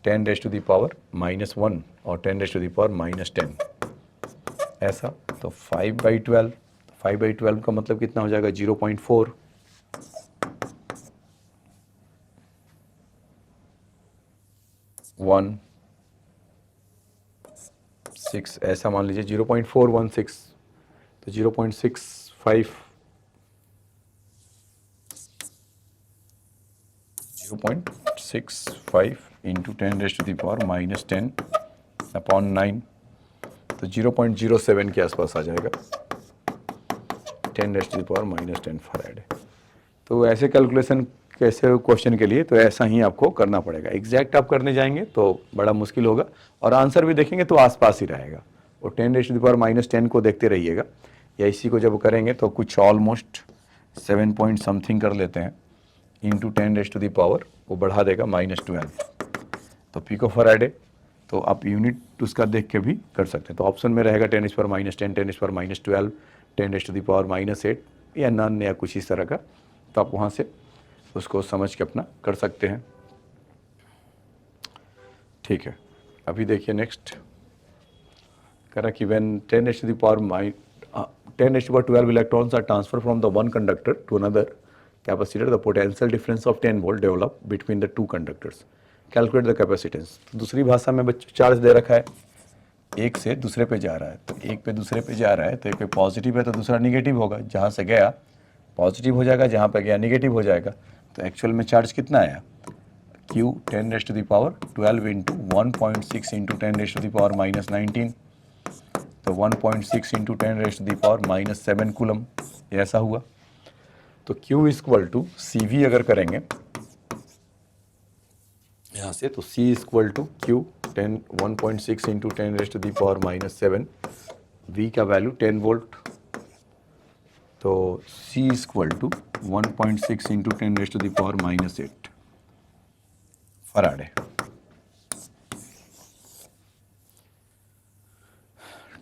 10⁻⁻1 और 10⁻⁻10 ऐसा। तो 5/12, 5/12 का मतलब कितना हो जाएगा 0.4, 1/6 ऐसा मान लीजिए 0.416, तो 0.65 इंटू 10⁻⁻10 अपॉन 9, तो 0.07 के आसपास आ जाएगा, 10⁻⁻10 फैराड। तो ऐसे कैलकुलेशन कैसे क्वेश्चन के लिए तो ऐसा ही आपको करना पड़ेगा। एग्जैक्ट आप करने जाएंगे तो बड़ा मुश्किल होगा, और आंसर भी देखेंगे तो आसपास ही रहेगा। और 10⁻⁻10 को देखते रहिएगा, या इसी को जब करेंगे तो कुछ ऑलमोस्ट 7 पॉइंट समथिंग कर लेते हैं, इंटू 10⁻, वो बढ़ा देगा -12, तो पिको फैराडे। तो आप यूनिट उसका देख के भी कर सकते हैं। तो ऑप्शन में रहेगा 10⁻10, 10⁻12, 10⁻−8 या नन या कुछ इस तरह का। तो आप वहाँ से उसको समझ के अपना कर सकते हैं। ठीक है, अभी देखिए नेक्स्ट कह रहा कि when 10⁻12 electrons are transfer from the one conductor to another capacitor, the potential difference of 10 volt develop between the two conductors, calculate the capacitance. दूसरी भाषा में बच्चों चार्ज दे रखा है, एक से दूसरे पे जा रहा है, तो एक पे दूसरे पे जा रहा है, तो एक पे पॉजिटिव है तो दूसरा निगेटिव होगा, जहाँ से गया पॉजिटिव हो जाएगा, जहाँ पे गया निगेटिव हो जाएगा। तो एक्चुअल में चार्ज कितना आया, Q 10⁻12 इंटू 1.6 इंटू 10⁻⁻19, तो 1.6 इंटू 10⁻⁻7 कूलम, ऐसा हुआ। तो Q इक्वल टू CV अगर करेंगे यहाँ से, तो C equal to Q 1.6 into 10⁻⁻7, V का वैल्यू 10 वोल्ट, तो C equal to 1.6 into 10⁻⁻8 faraday.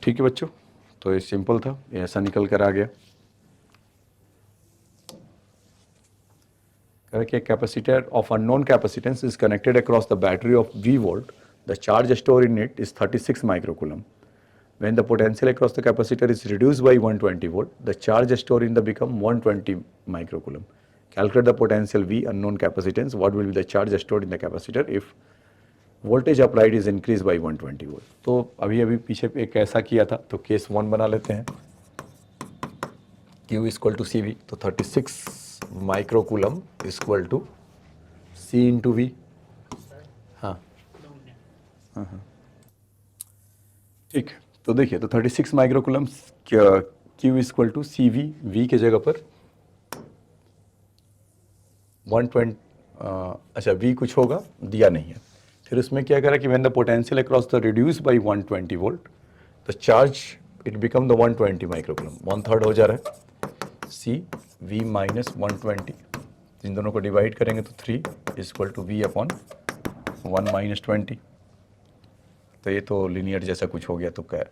ठीक है बच्चों, तो ये सिंपल था, ये ऐसा निकल कर आ गया। Capacitor of unknown capacitance is connected across the battery of V volt, the charge store in it is 36 microcoulomb. When the potential across the capacitor is reduced by 120 volt, the charge stored in the become 120 microcoulomb. Calculate the potential V unknown capacitance. What will be the charge stored in the capacitor if voltage applied is increased by 120 volt? तो अभी पीछे एक ऐसा किया था, तो केस 1 बना लेते हैं। Q इक्वल टू CV, तो 36 microcoulomb equal to C into V। हाँ हाँ हाँ, ठीक है। तो देखिए, तो 36 microcoulomb Q equal to CV, V के जगह पर 120, अच्छा V कुछ होगा दिया नहीं है। फिर उसमें क्या करा कि when the potential across the reduce by 120 volt, the charge it become the 120 microcoulomb, 1/3 हो जा रहा है। C V माइनस 120, इन दोनों को डिवाइड करेंगे तो 3 equal to V upon 1 minus 20। तो ये तो लीनियर जैसा कुछ हो गया, तो क्या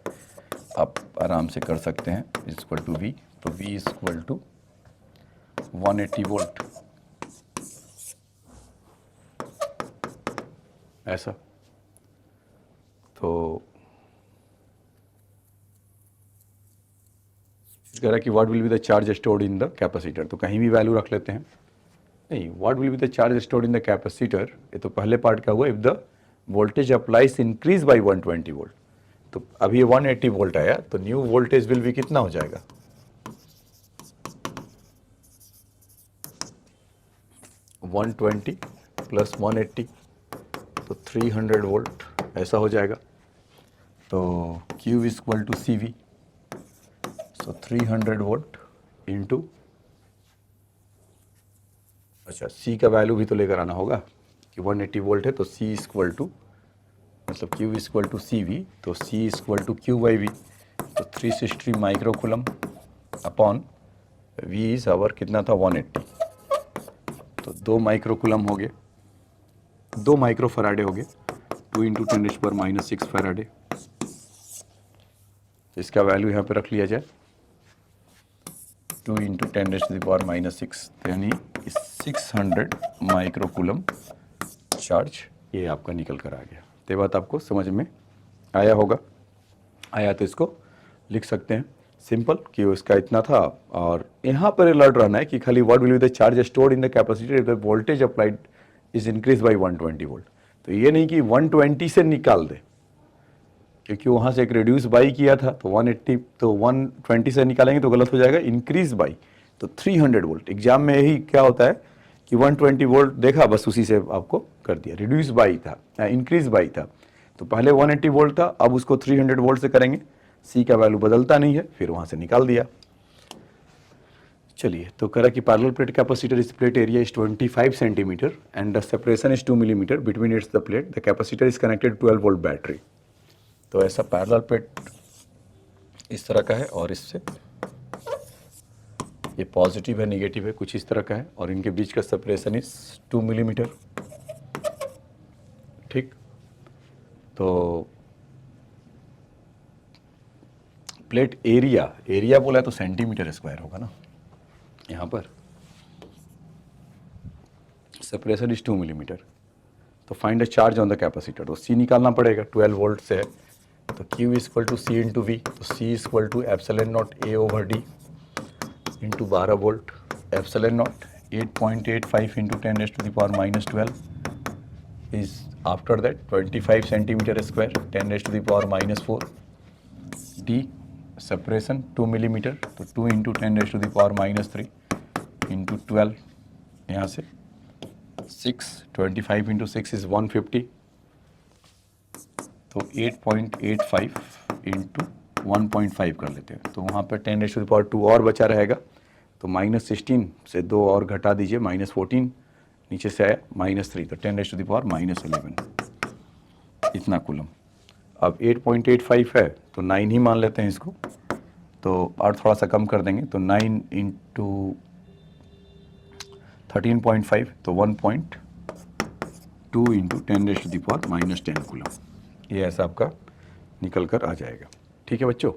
आप आराम से कर सकते हैं, इक्वल टू V, तो V इक्वल टू 180 वोल्ट, ऐसा। तो कह रहा है कि what will be the charge stored in the capacitor, तो कहीं भी वैल्यू रख लेते हैं। नहीं, what will be the charge stored in the capacitor, ये तो पहले पार्ट का हुआ, if the voltage applies increase by 120 volt. तो अभी ये 180 वोल्ट आया, तो न्यू वोल्टेज विल भी कितना हो जाएगा, 120 प्लस 180, तो 300 वोल्ट ऐसा हो जाएगा। तो Q equal to CV, so 300 volt into, अच्छा C का वैल्यू भी तो लेकर आना होगा कि 180 वोल्ट है, तो C इक्वल टू, मतलब Q इक्वल टू CV, तो C equal to Q by V, तो 360 microcoulomb upon V is our कितना था 180, तो 2 माइक्रोकूलम हो गए, 2 माइक्रो फराडे हो गए, 2 इंटू 10⁻⁻6 फराडे। तो इसका वैल्यू यहाँ पे रख लिया जाए, 2 इंटू 10⁻⁻⁶, यानी 600 माइक्रोकूलम चार्ज ये आपका निकल कर आ गया। तो ये बात आपको समझ में आया होगा। आया तो इसको लिख सकते हैं सिंपल कि उसका इतना था। और यहाँ पर अलर्ट रहना है कि खाली what will be the charge stored in the capacitor if the voltage applied is increase by 120 volt. तो ये नहीं कि 120 से निकाल दे, क्योंकि वहाँ से एक रिड्यूस बाई किया था तो 180, तो 120 से निकालेंगे तो गलत हो जाएगा। इंक्रीज बाई तो 300 वोल्ट। एग्जाम में यही क्या होता है कि 120 वोल्ट देखा, बस उसी से आपको कर दिया। रिड्यूस बाई था, इंक्रीज बाई था, तो पहले 180 वोल्ट था, अब उसको 300 वोल्ट से करेंगे। सी का वैल्यू बदलता नहीं है, फिर वहाँ से निकाल दिया। चलिए, तो करा कि पैरेलल प्लेट कैपेसिटर इस plate area is 25 centimetre and the separation is 2 millimetre between its the plate. The capacitor is connected 12 volt battery. तो ऐसा पैरेलल प्लेट इस तरह का है और इससे ये पॉजिटिव है, नेगेटिव है, कुछ इस तरह का है, और इनके बीच का सेपरेशन इज 2 मिलीमीटर। ठीक, तो प्लेट एरिया बोला है तो सेंटीमीटर स्क्वायर होगा ना। यहाँ पर सेपरेशन इज 2 मिलीमीटर। तो find a charge on the capacitor. तो सी निकालना पड़ेगा, 12 वोल्ट से है, तो Q is equal to C into V. तो C is equal to epsilon naught A over D into 12 volt. Epsilon naught 8.85 into 10⁻⁻12 is after that 25 centimetre square 10⁻⁻4। D separation 2 millimetre, तो 2 इंटू 10⁻⁻3 इंटू 12, यहाँ से 6, 25 इंटू 6 इज 150, तो 8.85 इंटू 1.5 कर लेते हैं। तो वहाँ पर 10⁻2 और बचा रहेगा, तो -16 से 2 और घटा दीजिए, -14, नीचे से आया -3, तो 10⁻11 इतना कूलम। अब 8.85 है तो 9 ही मान लेते हैं इसको, तो और थोड़ा सा कम कर देंगे, तो 9 इंटू 13.5, तो 1.2 इंटू 10⁻10 कूलम। ये ऐसा आपका निकल कर आ जाएगा। ठीक है बच्चों,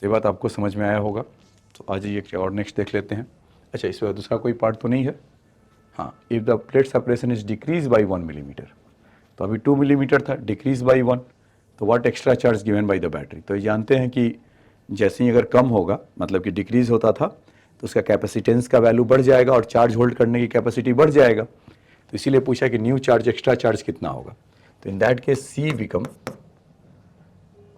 ये बात आपको समझ में आया होगा। तो आज ये और नेक्स्ट देख लेते हैं। अच्छा, इसमें दूसरा कोई पार्ट तो नहीं है। हाँ, if the plate separation is decrease by 1 millimetre, तो अभी 2 मिलीमीटर था, डिक्रीज बाई 1, तो what extra charge given by the battery. तो ये जानते हैं कि जैसे ही अगर कम होगा, मतलब कि डिक्रीज होता था, तो उसका कैपेसिटेंस का वैल्यू बढ़ जाएगा और चार्ज होल्ड करने की कैपेसिटी बढ़ जाएगा। तो इसीलिए पूछा कि न्यू चार्ज, एक्स्ट्रा चार्ज कितना होगा। तो in that case C become,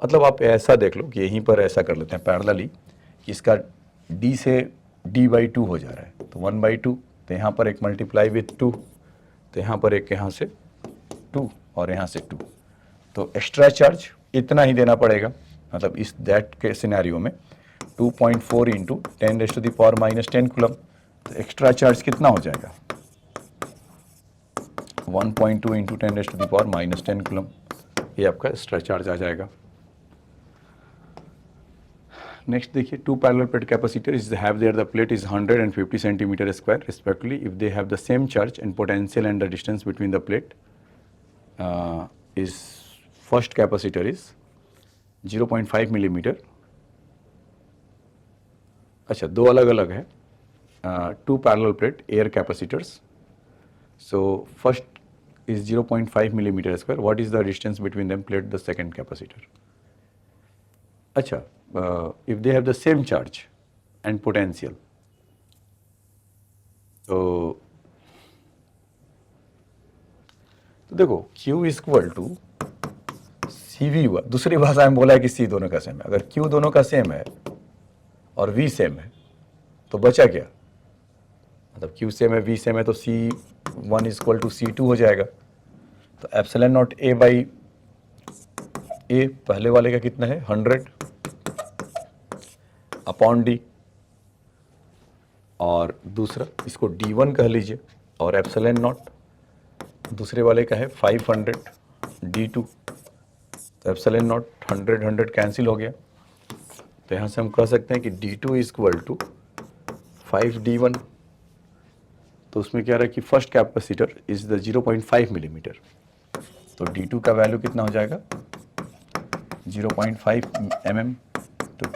मतलब आप ऐसा देख लो कि यहीं पर ऐसा कर लेते हैं पैरेलली कि इसका d से d/2 हो जा रहा है, तो 1/2, तो यहाँ पर एक मल्टीप्लाई विथ 2, तो यहाँ पर एक यहाँ से 2 और यहाँ से 2, तो एक्स्ट्रा चार्ज इतना ही देना पड़ेगा। मतलब इस दैट के सिनेरियो में 2.4 इंटू 10⁻⁻10 कूलम, तो एक्स्ट्रा चार्ज कितना हो जाएगा, 1.2 इंटू 10⁻10 कूलम। ये आपका एक्स्ट्रा चार्ज आ जाएगा। नेक्स्ट देखिए, 2 parallel plate capacitor is have their the plate is 100 and 50 centimetre square respectively if they have the same charge and potential and the distance between the plate is first capacitor is 0.5 millimetre. अच्छा, दो अलग अलग है, 2 parallel plate air capacitors. So first is 0.5 millimeter square. What is the distance between them? Plate the second capacitor. अच्छा, if they have the same charge and potential, तो देखो Q is equal to CV हुआ। दूसरी भाषा में बोला है कि C दोनों का सेम है। अगर Q दोनों का सेम है और V सेम है तो बचा क्या, मतलब Q सेम है, V सेम है, तो C1 is equal to C2 हो जाएगा। तो epsilon naught A by A पहले वाले का कितना है, 100 अपॉन D, और दूसरा इसको D1 कह लीजिए, और एप्सिलॉन नॉट दूसरे वाले का है 500 D2, तो एप्सिलॉन नॉट 100 कैंसिल हो गया। तो यहाँ से हम कह सकते हैं कि D2 is equal to 5D1। तो उसमें क्या रहा कि first capacitor is the 0.5 millimetre, तो D2 का वैल्यू कितना हो जाएगा 0.5 mm, तो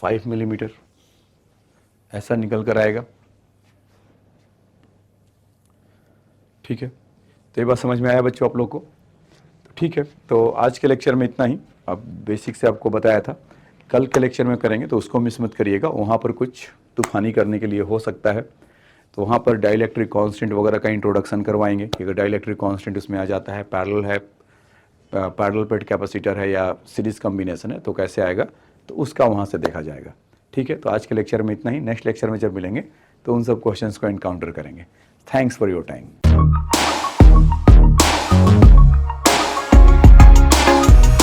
5 मिलीमीटर ऐसा निकल कर आएगा। ठीक है, तो ये बात समझ में आया बच्चों आप लोग को? तो ठीक है, तो आज के लेक्चर में इतना ही। अब बेसिक से आपको बताया था, कल के लेक्चर में करेंगे तो उसको मिस मत करिएगा, वहाँ पर कुछ तूफानी करने के लिए हो सकता है। तो वहाँ पर डाइलेक्ट्रिक कांस्टेंट वगैरह का इंट्रोडक्शन करवाएंगे कि अगर डाइलेक्ट्रिक कांस्टेंट उसमें आ जाता है, पैरेलल प्लेट कैपेसिटर है या सीरीज कॉम्बिनेशन है तो कैसे आएगा, तो उसका वहाँ से देखा जाएगा। ठीक है, तो आज के लेक्चर में इतना ही। नेक्स्ट लेक्चर में जब मिलेंगे तो उन सब क्वेश्चंस को एनकाउंटर करेंगे। Thanks for your time.